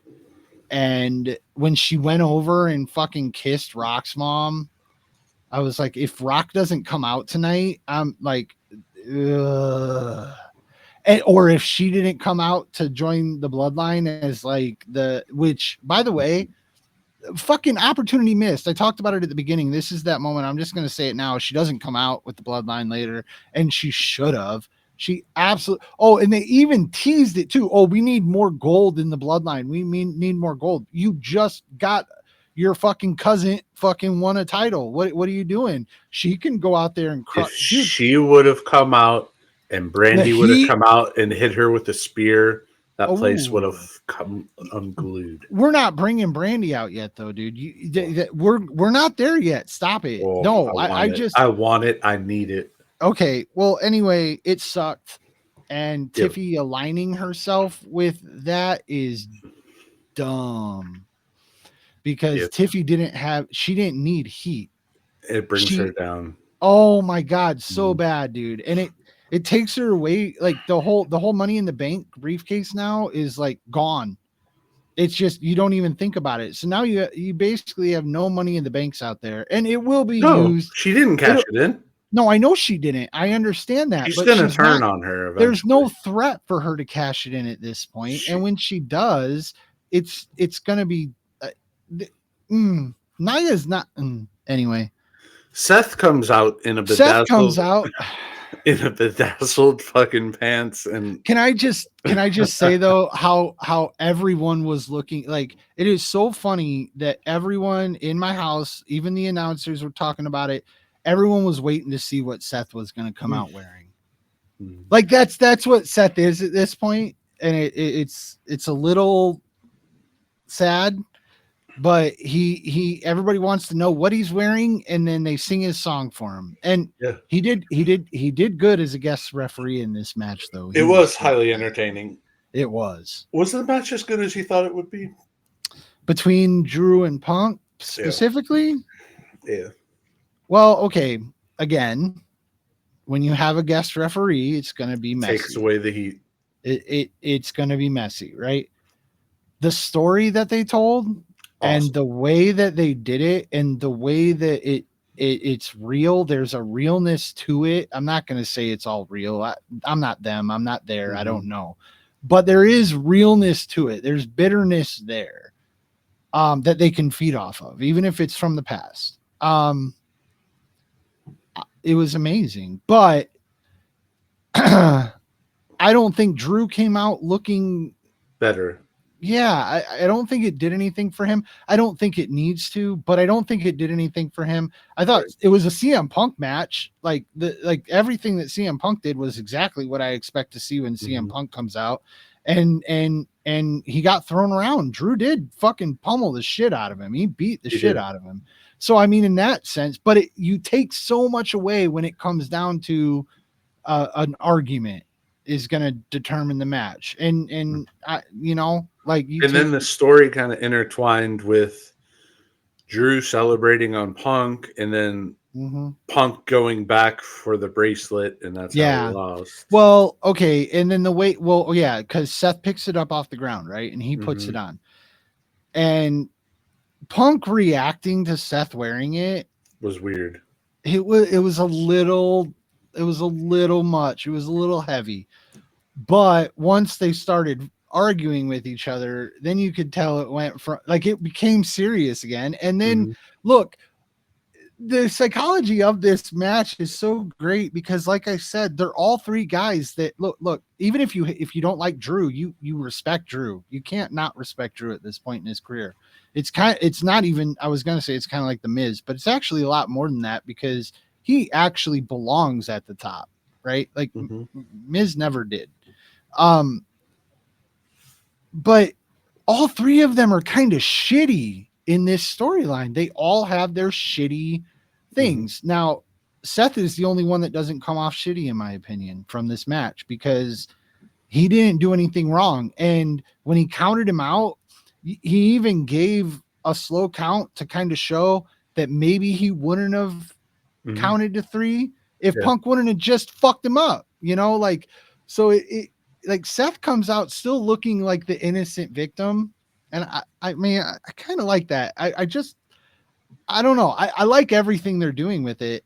And when she went over and fucking kissed Rock's mom, I was like, if Rock doesn't come out tonight, I'm like, ugh. Or if she didn't come out to join the bloodline as like which by the way, fucking opportunity missed. I talked about it at the beginning. This is that moment. I'm just going to say it now. She doesn't come out with the bloodline later, and she should have. She absolutely. Oh, and they even teased it too. Oh, we need more gold in the bloodline. Need more gold. You just got your fucking cousin fucking won a title. What are you doing? She can go out there and If dude. she would have come out and The Brandy would have heat. come out and hit her with a spear, that place would have Oh, come unglued. we're not bringing Brandy out yet, though, dude. We're not there yet. Stop it. Oh, No, I I want it. just I want it. I need it. okay. Well, anyway, it sucked. And Yep. Tiffy aligning herself with that is dumb because Yep. she didn't need heat. It brings her She, down. oh my God, so Mhm. bad, dude. And it takes her away. Like the whole money in the bank briefcase now is like gone. It's just, you don't even think about it. So now you basically have no money in the banks out there, and it will be No, used. she didn't It cash it in. No, I know she didn't. I understand that, She's but gonna she's not. turn on her There's eventually. no threat for her to cash it in at this point, and She, when she does, it's gonna be. Uh, th- Naya's not. Anyway, Seth comes out Seth comes out. in a bedazzled fucking pants, and Can I just say though how everyone was looking like it is so funny that everyone in my house, even the announcers were talking about it. Everyone was waiting to see what Seth was going to come out wearing. Like that's what Seth is at this point, and it's a little sad, but he everybody wants to know what he's wearing, and then they sing his song for him, and yeah, he did good as a guest referee in this match, though. it He was was good. highly entertaining. It was Was the match as good as you thought it would be? between Drew and Punk Yeah, specifically. yeah, Well, okay, again, when you have a guest referee, it's going to be takes messy. away the heat. It's going to be messy, right? The story that they told and Awesome. the way that they did it and the way that it's real, there's a realness to it. I'm not going to say it's all real. I'm not them, I'm not there, I Hmm. don't know, but there is realness to it. There's bitterness there, that they can feed off of, even if it's from the past. It was amazing, but I don't think Drew came out looking. Better. Yeah, I don't think it did anything for him. I don't think it needs to, but I don't think it did anything for him. I thought Right. it was a CM Punk match. Like everything that CM Punk did was exactly what I expect to see when CM Hmm. Punk comes out. And he got thrown around. Drew did fucking pummel the shit out of him. He beat the He shit did. out of him. So I mean, in that sense, but you take so much away when it comes down to an argument is going to determine the match. And I, like you And take. then the story kind of intertwined with Drew celebrating on Punk, and then Mhm. Punk going back for the bracelet, and that's how he Yeah. lost. Well, okay, and then the weight. Well, yeah, because Seth picks it up off the ground, right, and he puts Hmm. it on, and Punk reacting to Seth wearing it. Was weird. It was a little much. It was a little heavy. But once they started arguing with each other, then you could tell it went from like it became serious again. And then Mm-hmm. look, the psychology of this match is so great because like I said, they're all three guys that look, even if you don't like Drew, you respect Drew. You can't not respect Drew at this point in his career. It's not even, I was gonna say it's kind of like the Miz, but it's actually a lot more than that because he actually belongs at the top, right? Like Mm-hmm. Miz never did. Um, but all three of them are kind of shitty in this storyline. They all have their shitty Mm-hmm. things. Now, Seth is the only one that doesn't come off shitty, in my opinion, from this match because he didn't do anything wrong. And when he counted him out, he even gave a slow count to kind of show that maybe he wouldn't have Mm-hmm. counted to three if Yeah. Punk wouldn't have just fucked him up, like so it like Seth comes out still looking like the innocent victim. And I mean, I kind of like that. I don't know. I like everything they're doing with it.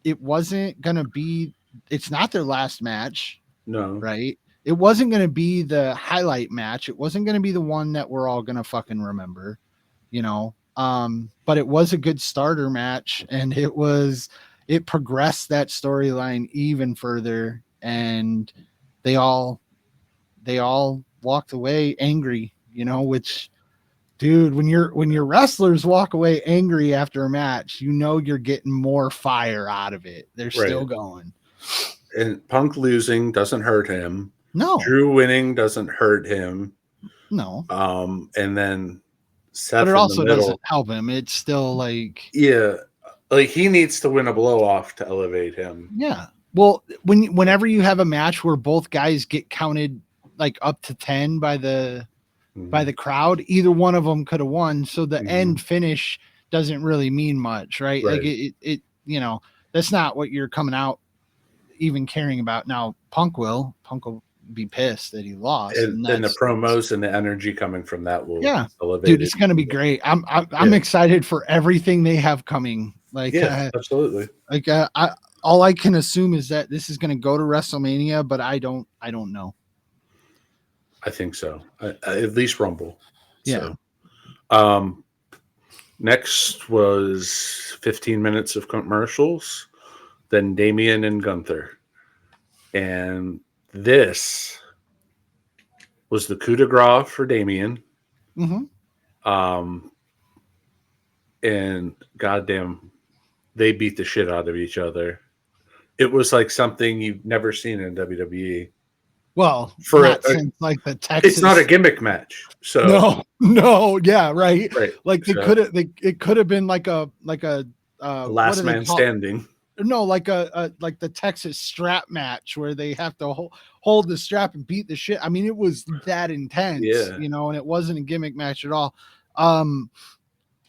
It wasn't gonna be, it's not their last match, No. right? It wasn't gonna be the highlight match. It wasn't gonna be the one that we're all gonna fucking remember, but it was a good starter match, and it progressed that storyline even further, and they all they all walked away angry, which, dude, when your wrestlers walk away angry after a match, you're getting more fire out of it. They're Right. still going. And Punk losing doesn't hurt him. No, Drew winning doesn't hurt him. no, And then but Seth it in the also doesn't middle. help him. It's still like, Yeah. Like he needs to win a blow off to elevate him. yeah. Well, whenever you have a match where both guys get counted like up to 10 by Mm-hmm. the crowd, either one of them could have won. So the Mm-hmm. end finish doesn't really mean much, right? Like Right. that's not what you're coming out even caring about. Now Punk will be pissed that he lost, And and then the that's promos and the energy coming from that will yeah, elevate dude, it. it's gonna be great. I'm Yeah. excited for everything they have coming. Like Yes, absolutely. I all I can assume is that this is gonna go to WrestleMania, but I don't know. I think so. At least Rumble. Yeah. So, next was 15 minutes of commercials, then Damien and Gunther. And this was the coup de grace for Damien. Mm-hmm. Um, and goddamn, they beat the shit out of each other. It was like something you've never seen in WWE. Well, For not since like the it's not a Texas. gimmick match. So, No, no, yeah, right. right. Like So, it could have been like a what last do they man call, standing. no, like a like the Texas strap match where they have to hold the strap and beat the shit. I mean, it was that intense, Yeah. and it wasn't a gimmick match at all. Um,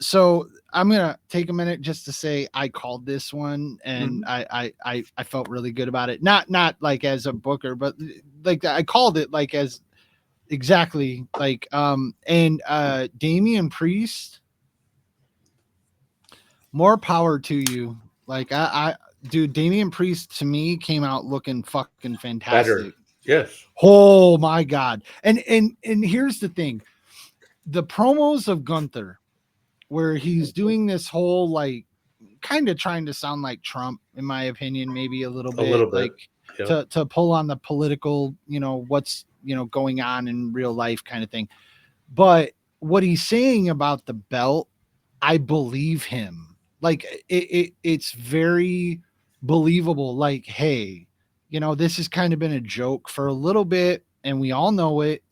so I'm gonna take a minute just to say I called this one, and Mhm. I felt really good about it. Not like as a booker, but like I called it like as exactly like and Damian Priest, more power to you. Like dude, Damian Priest to me came out looking fucking Better. fantastic. Yes. Oh my god. And here's the thing. The promos of Gunther where he's doing this whole like kind of trying to sound like Trump, in my opinion, maybe a little A bit little bit. like Yep. to pull on the political, what's going on in real life kind of thing. But what he's saying about the belt, I believe him. Like it's very believable. Like, hey, this has kind of been a joke for a little bit, and we all know it.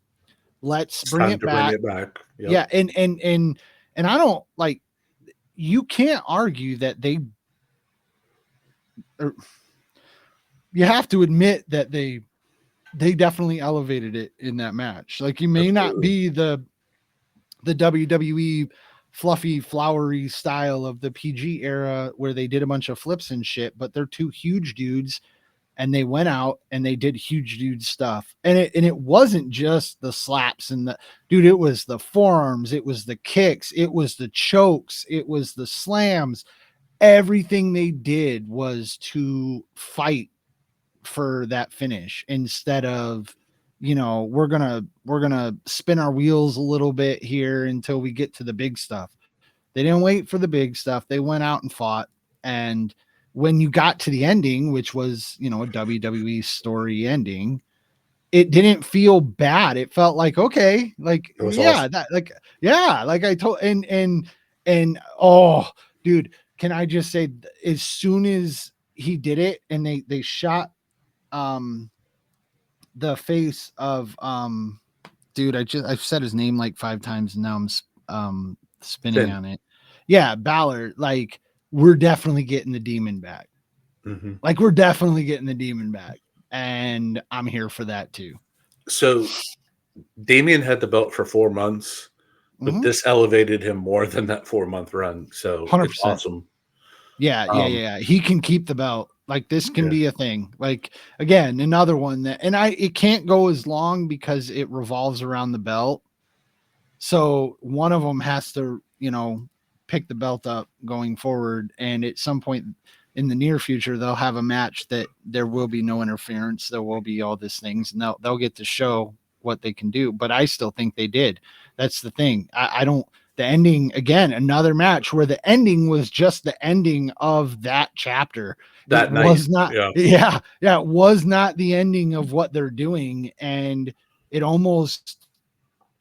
Let's It's bring time it to bring back. it back. Yep. Yeah, and I don't like. You can't argue that or you have to admit that they definitely elevated it in that match. Like, you may not Absolutely. be the WWE fluffy, flowery style of the PG era where they did a bunch of flips and shit, but they're two huge dudes and they went out and they did huge dude stuff. And it wasn't just the slaps and the dude, it was the forearms, it was the kicks, it was the chokes, it was the slams. Everything they did was to fight for that finish instead of, we're gonna spin our wheels a little bit here until we get to the big stuff. They didn't wait for the big stuff. They went out and fought. And when you got to the ending, which was, a WWE story ending, it didn't feel bad. It felt like, okay, like, It was yeah, awesome. that, like, yeah, like I told, and oh, dude, can I just say, as soon as he did it and they shot, um, the face of, dude, I've said his name like 5 times and now I'm, spinning Finn. on it. Yeah, Ballard, like, we're definitely getting the demon back. Hmm. Like, we're definitely getting the demon back. And I'm here for that too. So Damien had the belt for 4 months, but Mm-hmm. this elevated him more than that 4 month run. So it's 100%. awesome. Yeah, yeah, Um, yeah. He can keep the belt. Like, this can yeah, be a thing. Like, again, another one that, and it can't go as long because it revolves around the belt. So one of them has to, pick the belt up going forward. And at some point in the near future, they'll have a match that there will be no interference. There will be all these things, and they'll get to show what they can do. But I still think they did. That's the thing. I don't. The ending, again, another match where the ending was just the ending of that chapter. It that night. was not. Yeah, Yeah, it was not the ending of what they're doing, and it almost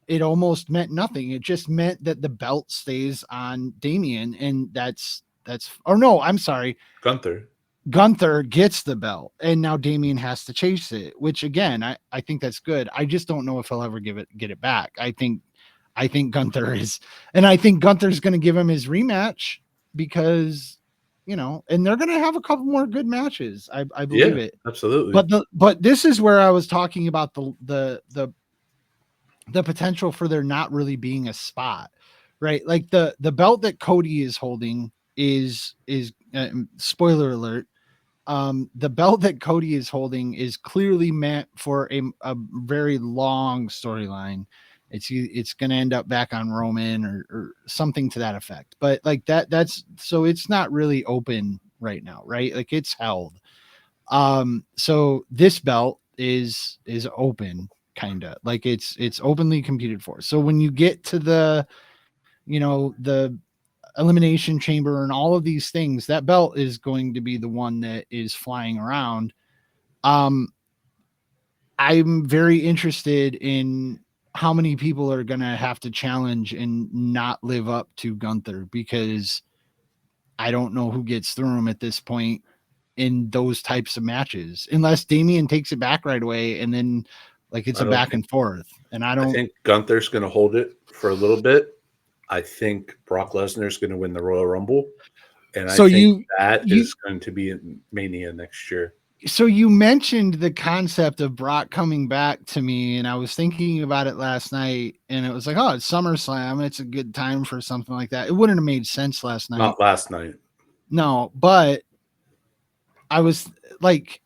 it almost meant nothing. It just meant that the belt stays on Damien, and that's or no, I'm sorry. Gunther. Gunther gets the belt, and now Damien has to chase it, which again, I think that's good. I just don't know if he'll ever get it back. I think Gunther is, and I think Gunther's going to give him his rematch because, and they're going to have a couple more good matches. I believe Yeah, it. absolutely. But this is where I was talking about the potential for there not really being a spot, right? Like the belt that Cody is holding is spoiler alert. The belt that Cody is holding is clearly meant for a very long storyline. It's going to end up back on Roman or something to that effect. But like that's so it's not really open right now, right? Like, it's held. So this belt is open, kind of like it's openly competed for. So when you get to the elimination chamber and all of these things, that belt is going to be the one that is flying around. Um, I'm very interested in how many people are going to have to challenge and not live up to Gunther, because I don't know who gets through him at this point in those types of matches, unless Damien takes it back right away and then, like, it's I a don't back think. and forth. And I I don't. think Gunther's going to hold it for a little bit. I think Brock Lesnar's going to win the Royal Rumble, and I So think you that you is going to be in Mania next year. so you mentioned the concept of Brock coming back to me, and I was thinking about it last night, and it was like, oh, it's SummerSlam. It's a good time for something like that. It wouldn't have made sense last night. Not last night. No, but I was like,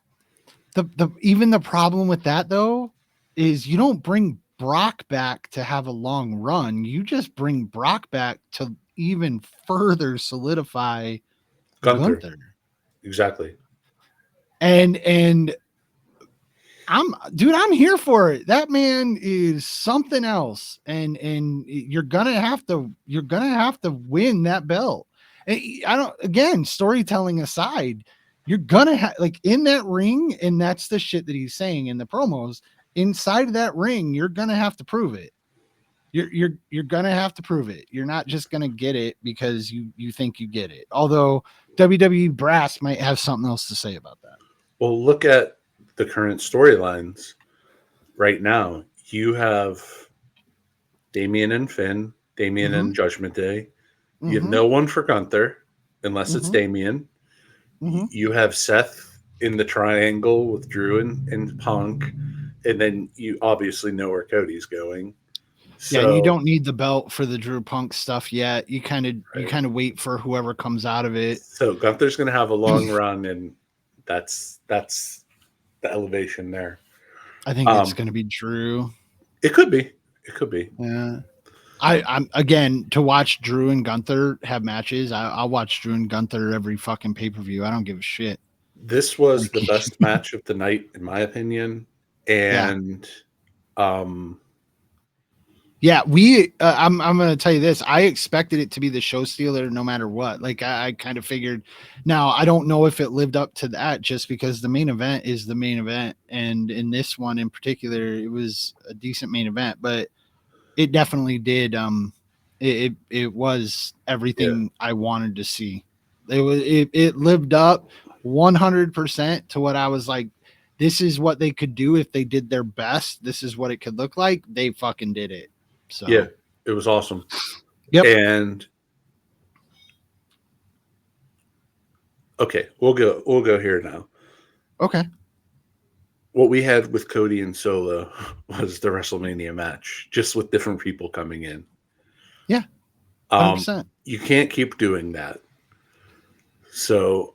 the even the problem with that though is you don't bring Brock back to have a long run. You just bring Brock back to even further solidify Gunther. Gunther. Exactly. And I'm here for it. That man is something else. And you're gonna have to win that belt. And I don't, again, storytelling aside, you're gonna have, like, in that ring, and that's the shit that he's saying in the promos. Inside of that ring, you're gonna have to prove it. You're gonna have to prove it. You're not just gonna get it because you think you get it. Although WWE brass might have something else to say about that. Well, look at the current storylines right now. You have Damien and Finn, Damien Mm-hmm. and Judgment Day. You have Mm-hmm. no one for Gunther unless it's Mm-hmm. Damien. Mm-hmm. You have Seth in the triangle with Drew and Punk. And then you obviously know where Cody's going. Yeah, and you So, don't need the belt for the Drew Punk stuff yet. You kind of you right. kind of wait for whoever comes out of it. So Gunther's going to have a long run, and that's the elevation there. I think it's Um, going to be Drew. it could be. It could be. Yeah. I'm again, to watch Drew and Gunther have matches. I'll watch Drew and Gunther every fucking pay per view. I don't give a shit. This was Like, the best match of the night, in my opinion. yeah. And um, Yeah, I'm gonna tell you this. I expected it to be the show stealer no matter what. Like I kind of figured. Now I don't know if it lived up to that, just because the main event is the main event, and in this one in particular, it was a decent main event. But it definitely did. It was yeah, everything I wanted to see. It lived up 100% to what I was like. This is what they could do if they did their best. This is what it could look like. They fucking did it. yeah, So, it was awesome. yep. And okay, we'll go here now. Okay. What we had with Cody and Solo was the WrestleMania match, just with different people coming in. Yeah. Um, 100%. you can't keep doing that. So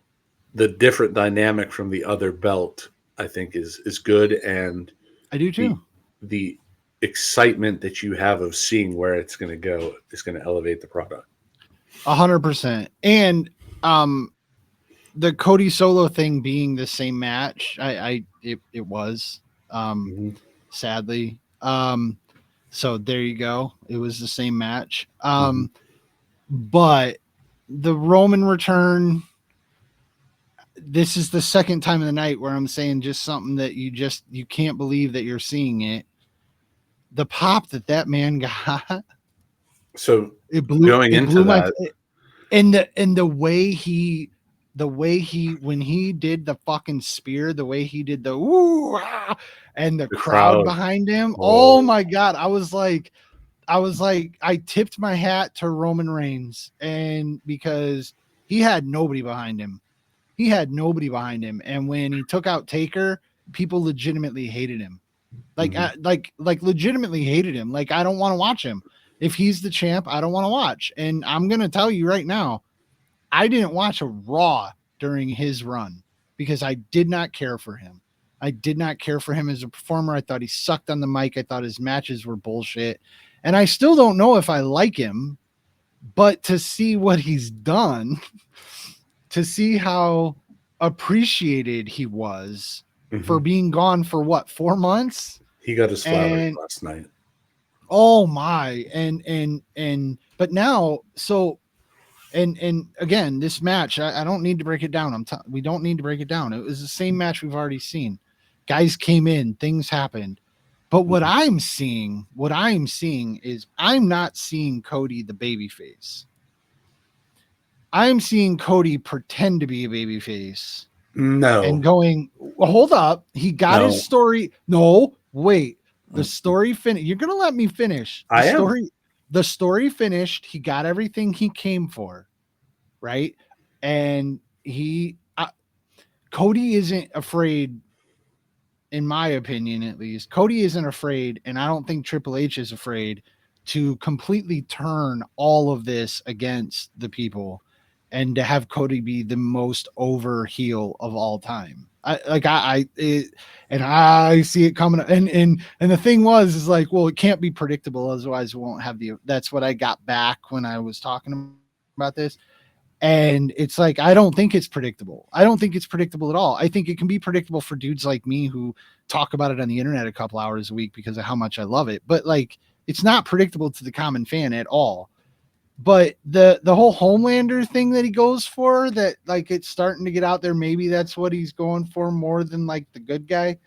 the different dynamic from the other belt, I think, is good, and I do the too. the excitement that you have of seeing where it's going to go is going to elevate the product. 100%. And um the Cody Solo thing being the same match, it was Mm-hmm. sadly. So there you go. It was the same match. Mm-hmm. But the Roman return, this is the second time of the night where I'm saying just something that you can't believe that you're seeing it. The pop that man got, So it blew going it into blew my that, and the way he when he did the fucking spear, the way he did the ooh ah, and the the crowd crowd, behind him. Oh oh, my god, I tipped my hat to Roman Reigns, and because he had nobody behind him. He had nobody behind him, and when he took out Taker, people legitimately hated him. Like mm-hmm. like legitimately hated him. Like I don't want to watch him. If he's the champ, I don't want to watch. And I'm going to tell you right now, I didn't watch a Raw during his run because I did not care for him. I did not care for him as a performer. I thought he sucked on the mic. I thought his matches were bullshit. And I still don't know if I like him, but to see what he's done, to see how appreciated he was Mm-hmm. for being gone for what, 4 months? He got his flowers And last night. oh my, but now, so and again, this match, I don't need to break it down. We don't need to break it down. It was the same match we've already seen. Guys came in, things happened. But Mm-hmm. what I'm seeing is I'm not seeing Cody the babyface. I'm seeing Cody pretend to be a babyface and No, going, well, hold up. He got his no, story. No, wait. The story finished. You're gonna let me finish. I am. The story finished. He got everything he came for, right? And Cody isn't afraid, in my opinion, at least. Cody isn't afraid, and I don't think Triple H is afraid to completely turn all of this against the people and to have Cody be the most over heel of all time. And I see it coming. And the thing is like, well, it can't be predictable, otherwise we won't have the. That's what I got back when I was talking about this. And it's like, I don't think it's predictable. I don't think it's predictable at all. I think it can be predictable for dudes like me who talk about it on the internet a couple hours a week because of how much I love it. But like, it's not predictable to the common fan at all. But the whole Homelander thing that he goes for, that like it's starting to get out there, maybe that's what he's going for more than like the good guy.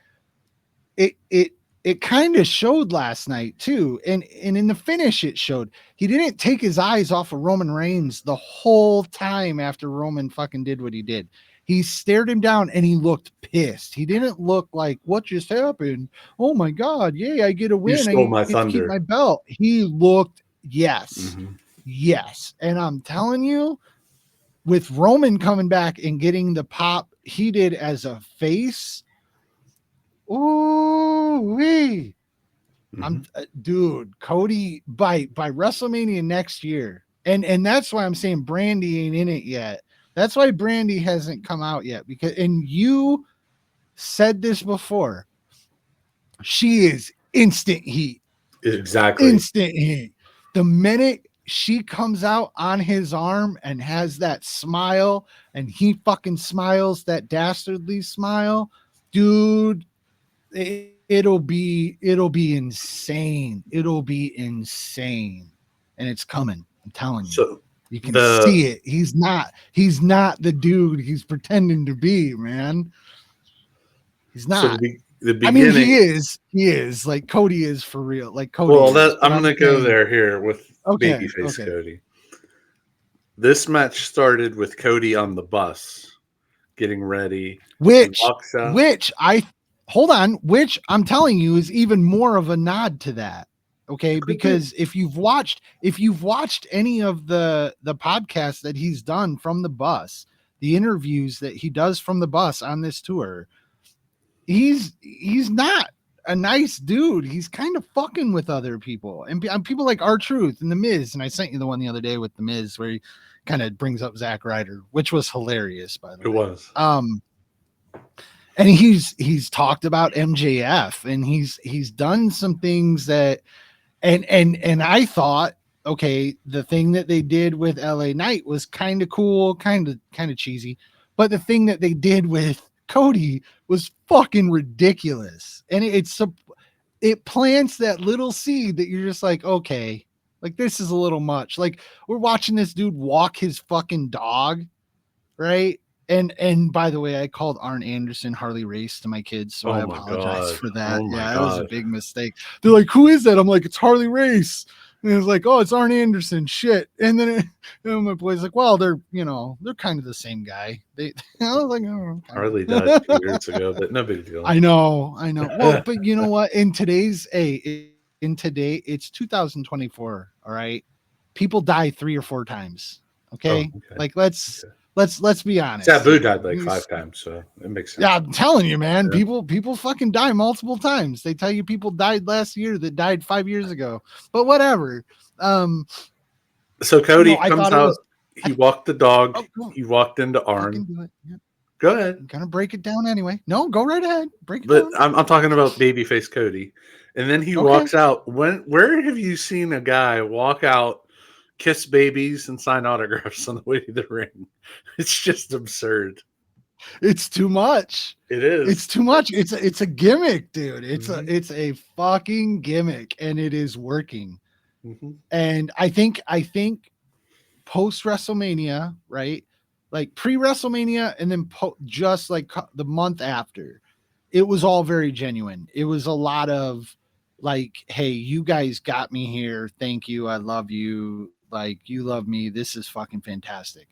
It kind of showed last night too, and in the finish it showed. He didn't take his eyes off of Roman Reigns the whole time after Roman fucking did what he did. He stared him down and he looked pissed. He didn't look like, what just happened? Oh my god, yay, I get a You win, stole I my get to keep thunder. my belt. He looked, yes, Mm-hmm. yes. And I'm telling you, with Roman coming back and getting the pop he did as a face, ooh wee. Mm-hmm. Dude, Cody by WrestleMania next year. And that's why I'm saying Brandy ain't in it yet. That's why Brandy hasn't come out yet, because, and you said this before, she is instant heat. Exactly. Instant heat. The minute she comes out on his arm and has that smile, and he fucking smiles that dastardly smile, dude. It'll be insane. It'll be insane, and it's coming. I'm telling you. So You can the see it. He's not the dude he's pretending to be, man. He's so not. the I mean, beginning. he is like Cody is for real, like Cody Well, is. that But I'm I'm gonna go saying, there here with okay, babyface okay. Cody. This match started with Cody on the bus getting ready. He Which, walks out. which I hold on, which I'm telling you is even more of a nod to that. Okay, Could be. because if you've watched any of the podcasts that he's done from the bus, the interviews that he does from the bus on this tour, he's not a nice dude. He's kind of fucking with other people and people like R-Truth and the Miz. And I sent you the one the other day with the Miz where he kind of brings up Zack Ryder, which was hilarious, by the It way. was. And he's talked about MJF, and he's done some things that, and I thought, okay, the thing that they did with LA Knight was kind of cool, kind of cheesy, but the thing that they did with Cody was fucking ridiculous. And it plants that little seed that you're just like, okay, like this is a little much. Like we're watching this dude walk his fucking dog, right? And by the way, I called Arn Anderson Harley Race to my kids, so I Oh my apologize god. for that. Oh my Yeah, that was a god. big mistake. They're like, "Who is that?" I'm like, "It's Harley Race." And it's like, "Oh, it's Arn Anderson." Shit. And then my boy's like, "Well, they're kind of the same guy." I was like, "Oh, Harley kind died of." 2 years ago, but no big deal. I know. Well, but you know what? In today, it's 2024. All right, people die 3 or 4 times. Oh, Okay, okay. like let's Okay. let's be honest Sabu here. died like 5 times, so it makes Yeah, sense. I'm telling you, man. Yeah. People fucking die multiple times. They tell you people died last year that died 5 years ago. But whatever. Um, So Cody I comes thought it out. was. He walked the dog. Oh, go on. He walked into Fucking Arn. do it. Yeah. Go ahead. I'm gonna break it down anyway. No, go right ahead. Break it But down. I'm talking about babyface Cody. And then he Okay. walks out. Where have you seen a guy walk out, kiss babies, and sign autographs on the way to the ring? It's just absurd. It's too much. It It's is. too much. It's a gimmick, dude. Mhm, It's a fucking gimmick, and it is working. mhm. And I think post WrestleMania, right? Like pre WrestleMania, and then just like the month after, it was all very genuine. It was a lot of like, hey, you guys got me here. Thank you. I love you. Like, you love me. This is fucking fantastic.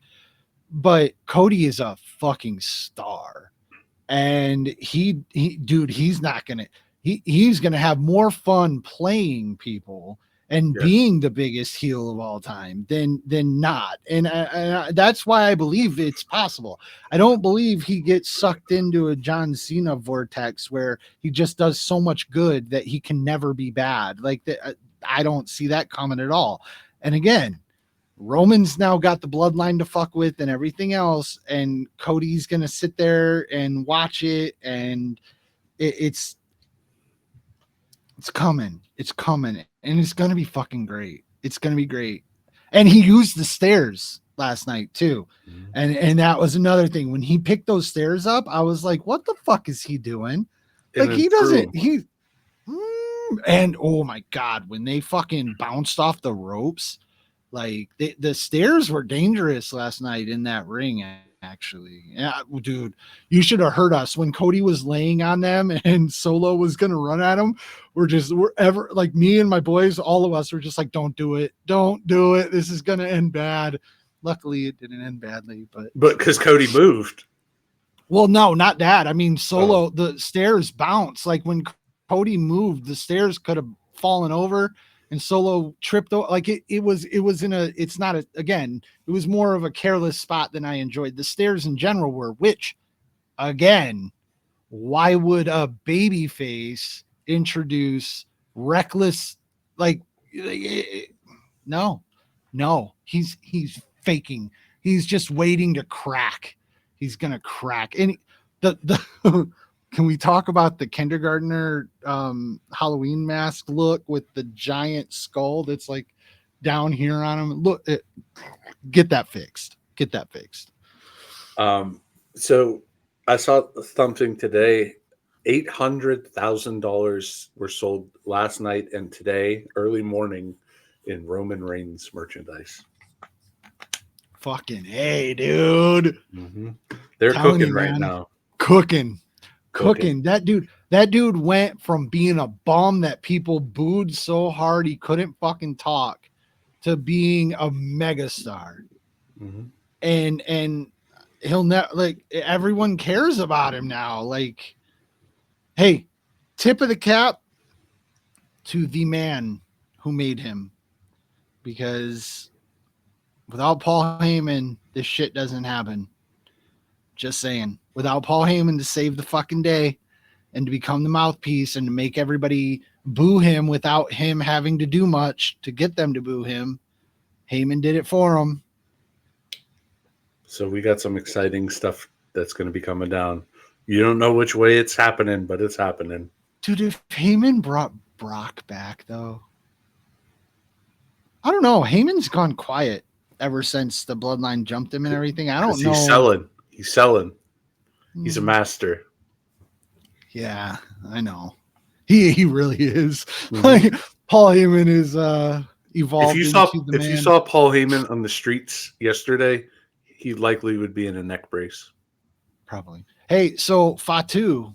But Cody is a fucking star. And dude, he's gonna have more fun playing people and Yes. being the biggest heel of all time than not. And that's why I believe it's possible. I don't believe he gets sucked into a John Cena vortex where he just does so much good that he can never be bad. Like that, I don't see that coming at all. And again, Roman's now got the bloodline to fuck with and everything else, and Cody's gonna sit there and watch it, and it's coming, and it's gonna be fucking great. It's gonna be great. And he used the stairs last night too, Mhm. and that was another thing. When he picked those stairs up, I was like, "What the fuck is he doing?" And Like then he threw doesn't. him. And oh my god, when they fucking bounced off the ropes, like the stairs were dangerous last night in that ring. Actually, yeah, dude, you should have heard us when Cody was laying on them and Solo was gonna run at him. We're ever like me and my boys, all of us were just like, don't do it. This is gonna end bad. Luckily, it didn't end badly, but But because Cody moved. well, no, not that. I mean, Oh, Solo, the stairs bounce. Like when Cody moved, the stairs could have fallen over and Solo tripped over. Like it was in a, it's not a, again, it was more of a careless spot than I enjoyed. The stairs in general were, which again, why would a baby face introduce reckless, like, no, no, he's faking. He's just waiting to crack. He's gonna crack. And the can we talk about the kindergartner Halloween mask look with the giant skull that's like down here on him. Look, get that fixed. Get that fixed. So I saw something today. $800,000 were sold last night and today, early morning, in Roman Reigns merchandise. Fucking hey, dude. They're Telling cooking you, right man. now. Cooking. That dude went from being a bum that people booed so hard he couldn't fucking talk to being a megastar. And he'll never, like, everyone cares about him now. Like, hey, tip of the cap to the man who made him, because without Paul Heyman, this shit doesn't happen. Just saying. Without Paul Heyman to save the fucking day and to become the mouthpiece and to make everybody boo him without him having to do much to get them to boo him, Heyman did it for him. So we got some exciting stuff that's going to be coming down. You don't know which way it's happening, but it's happening. Dude, if Heyman brought Brock back, though, I don't know. Heyman's gone quiet ever since the bloodline jumped him and everything. I don't know. He's selling. He's a master. Yeah, I know. He really is. Like, Paul Heyman is evolved. If you saw Paul Heyman on the streets yesterday, he likely would be in a neck brace. Probably. Hey, so Fatu,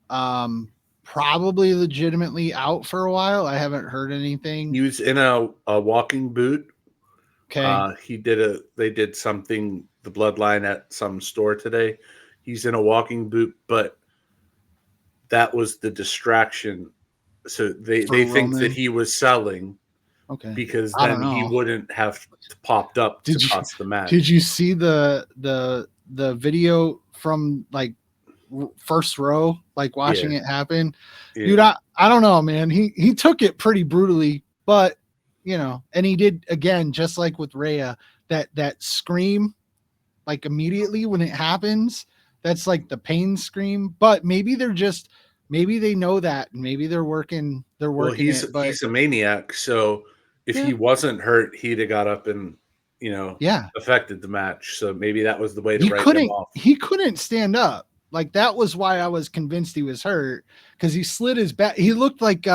probably legitimately out for a while. I haven't heard anything. He was in a walking boot. Okay. They did something, the bloodline at some store today. He's in a walking boot, but that was the distraction. So they think that he was selling. Okay. Because then he wouldn't have popped up to cost the match. Did you see the video from like first row, like watching it happen? Yeah. Dude, I don't know, man. He took it pretty brutally, but you know, and he did again, just like with Rhea, that scream, like immediately when it happens, that's like the pain scream. But maybe they know that, and maybe they're working. He's a maniac, so. If he wasn't hurt, he'd have got up and, affected the match. So maybe that was the way to write him off. He couldn't stand up. Like, that was why I was convinced he was hurt, because he slid his back. He looked like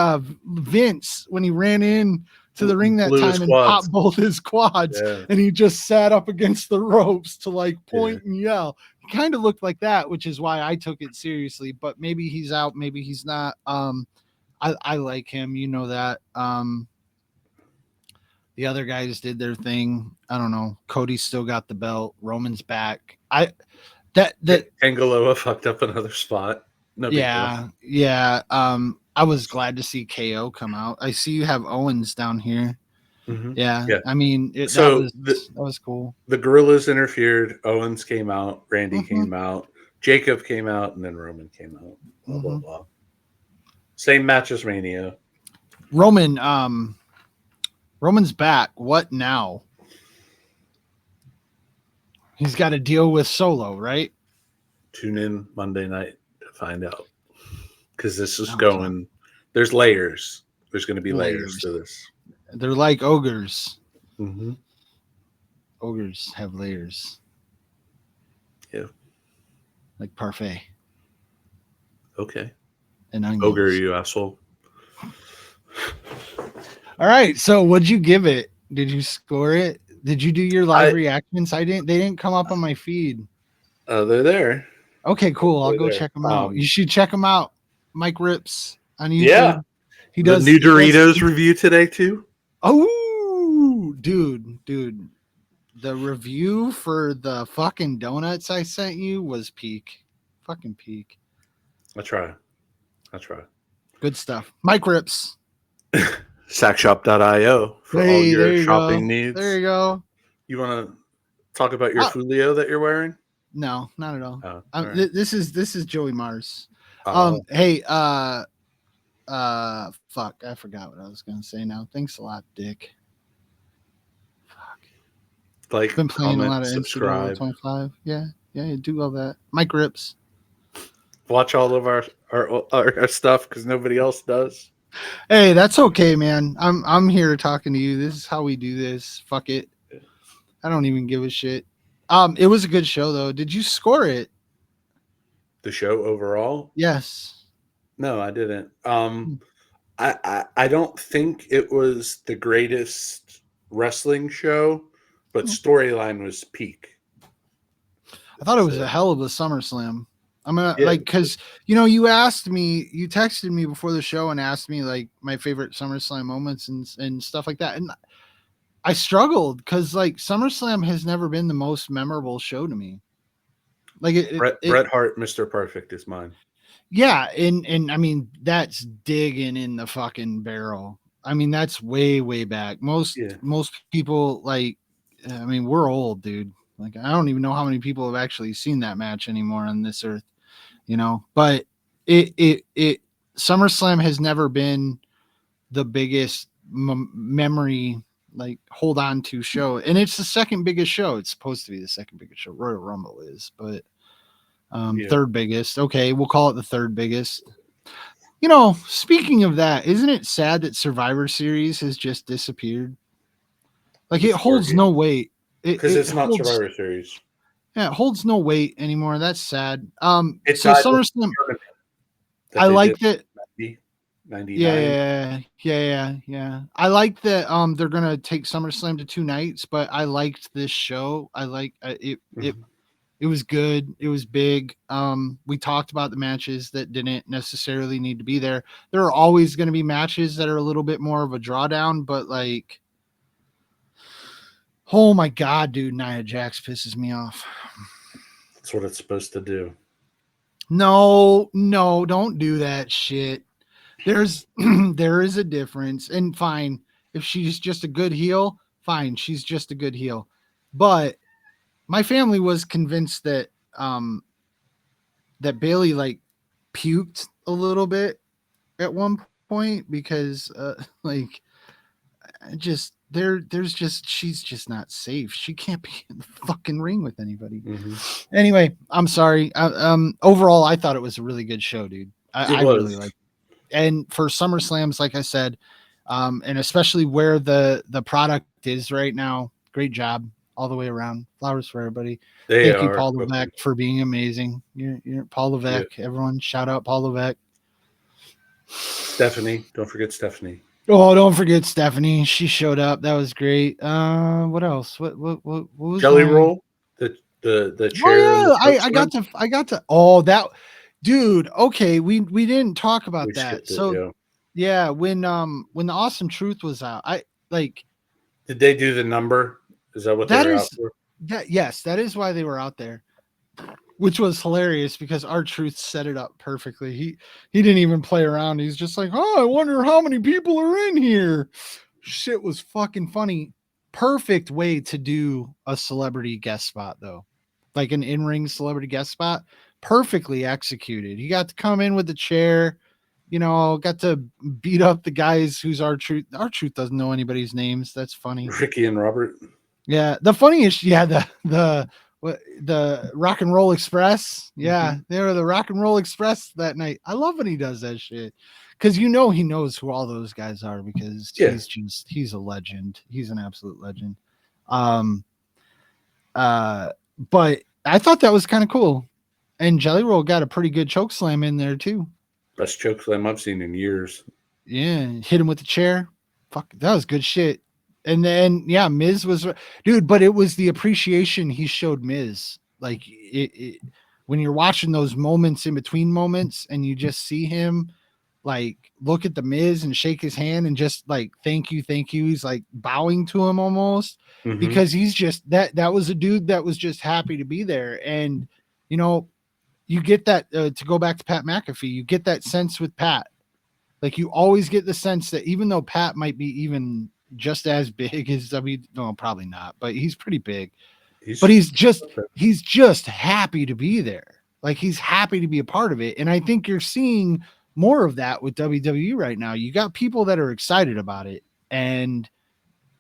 Vince when he ran in to the ring that time and popped both his quads, and he just sat up against the ropes to like point and yell. He kind of looked like that, which is why I took it seriously. But maybe he's out, maybe he's not. I like him, you know that. The other guys did their thing. I don't know. Cody's still got the belt. Roman's back. Tangaloa fucked up another spot. No big deal. Yeah. I was glad to see KO come out. I see you have Owens down here. Yeah. I mean, that was cool. The Gorillas interfered. Owens came out. Randy came out. Jacob came out, and then Roman came out. Blah blah blah. Same match as Mania. Roman's back. What now? He's got to deal with Solo, right? Tune in Monday night to find out. Because this is going... There's layers. There's going to be layers to this. They're like ogres. Ogres have layers. Yeah. Like parfait. Okay. And onions. Ogre, you asshole. All right, so what'd you give it? Did you score it? Did you do your live reactions? They didn't come up on my feed. They're there. Okay, cool. I'll go check them out. You should check them out. Mike Rips on YouTube. Yeah. He does the new Doritos review today too. Oh, dude. The review for the fucking donuts I sent you was peak. Fucking peak. I try. Good stuff. Mike Rips. Sackshop.io for all your shopping needs. There you go. You want to talk about your Fulio that you're wearing? No, not at all. Right. This is Joey Mars. Hey, fuck, I forgot what I was gonna say now. Thanks a lot, Dick. Fuck. Like, been playing comment, a lot of subscribe. 25. Yeah, do all that. Mike Rips. Watch all of our stuff because nobody else does. Hey, that's okay, man. I'm here talking to you. This is how we do this. Fuck it. I don't even give a shit. It was a good show though. Did you score it? The show overall? Yes. No, I didn't. Hmm. I don't think it was the greatest wrestling show, but Hmm. storyline was peak. I thought it was So a hell of a SummerSlam. I'm gonna yeah, because you asked me, you texted me before the show and asked me like my favorite SummerSlam moments and stuff like that, and I struggled because like SummerSlam has never been the most memorable show to me. Like Bret Hart, Mr. Perfect is mine. yeah, and I mean that's digging in the fucking barrel. I mean that's way back. Yeah, Most people like, I mean we're old, dude. Like I don't even know how many people have actually seen that match anymore on this earth, But it SummerSlam has never been the biggest memory like hold on to show, and it's the second biggest show. It's supposed to be the second biggest show. Royal Rumble is, but yeah. third biggest. Okay, we'll call it the third biggest. Speaking of that, isn't it sad that Survivor Series has just disappeared? Like Who's it holds no Oregon? weight. Because It it's not holds Survivor Series. yeah, it holds no weight anymore. That's sad. It So died with SummerSlam, the tournament that I they did liked it. in 90, Yeah, 99. yeah, yeah. I like that. They're gonna take SummerSlam to 2 nights, but I liked this show. I like it. Mhm. It was good. It was big. We talked about the matches that didn't necessarily need to be there. There are always going to be matches that are a little bit more of a drawdown, but like, oh my god, dude, Nia Jax pisses me off. That's what it's supposed to do. No, no, don't do that shit. There's there is a difference, and fine if she's just a good heel, fine, she's just a good heel. But my family was convinced that Bailey like puked a little bit at one point because like just there's just she's just not safe. She can't be in the fucking ring with anybody. Hmm. Anyway, I'm sorry. Overall, I thought it was a really good show, dude. It I really was. like. And for SummerSlams, like I said, and especially where the product is right now, great job all the way around. Flowers for everybody. They Thank you, are Paul cooking. Levesque, for being amazing. You're Paul Yeah. Levesque. Everyone, shout out Paul Levesque. Stephanie. Don't forget Stephanie. Oh, don't forget Stephanie. She showed up. That was great. What else? What was Jelly my? roll. The Oh chair and the yeah, choke I slam. got to I got to. Oh that, dude. Okay, we didn't talk We about that. skipped it. So Yeah. yeah, when the Awesome Truth was out, I like Did they do the number? Is that what they that were out is for? that yes, that is why they were out there, which was hilarious because our Truth set it up perfectly. He didn't even play around. He's just like, oh, I wonder how many people are in here. Shit was fucking funny. Perfect way to do a celebrity guest spot though, like an in-ring celebrity guest spot. Perfectly executed. He got to come in with the chair. Got to beat up the guys who's our Truth. Our Truth doesn't know anybody's names. That's funny. Ricky and Robert. Yeah, the funniest, yeah, the Rock and Roll Express. Yeah, Hmm. they were the Rock and Roll Express that night. I love when he does that shit because he knows who all those guys are because Yeah. he's a legend. He's an absolute legend. Um, uh, but I thought that was kind of cool, and Jelly Roll got a pretty good choke slam in there too. Best choke slam I've seen in years. Yeah, hit him with the chair. Fuck, that was good shit. And then yeah, Miz was dude, but it was the appreciation he showed Miz. Like when you're watching those moments in between moments and you just see him like look at the Miz and shake his hand and just like thank you, thank you. He's like bowing to him almost Hmm. because he's just that was a dude that was just happy to be there. And you know, you get that to go back to Pat McAfee, you get that sense with Pat, like you always get the sense that even though Pat might be even just as big as no, probably not, but he's pretty big. But He's he's just happy to be there. Like he's happy to be a part of it. And I think you're seeing more of that with WWE right now. You got people that are excited about it and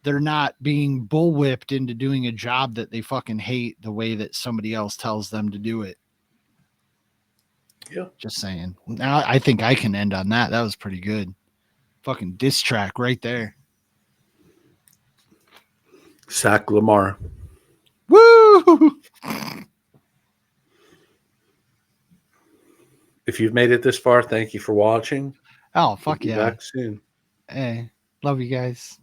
they're not being bullwhipped into doing a job that they fucking hate the way that somebody else tells them to do it. yeah. Just saying. Now I think I can end on that. That was pretty good. Fucking diss track right there. Sack Lamar. Woo! If you've made it this far, thank you for watching. Oh, We'll fuck be yeah. back soon. Hey, love you guys.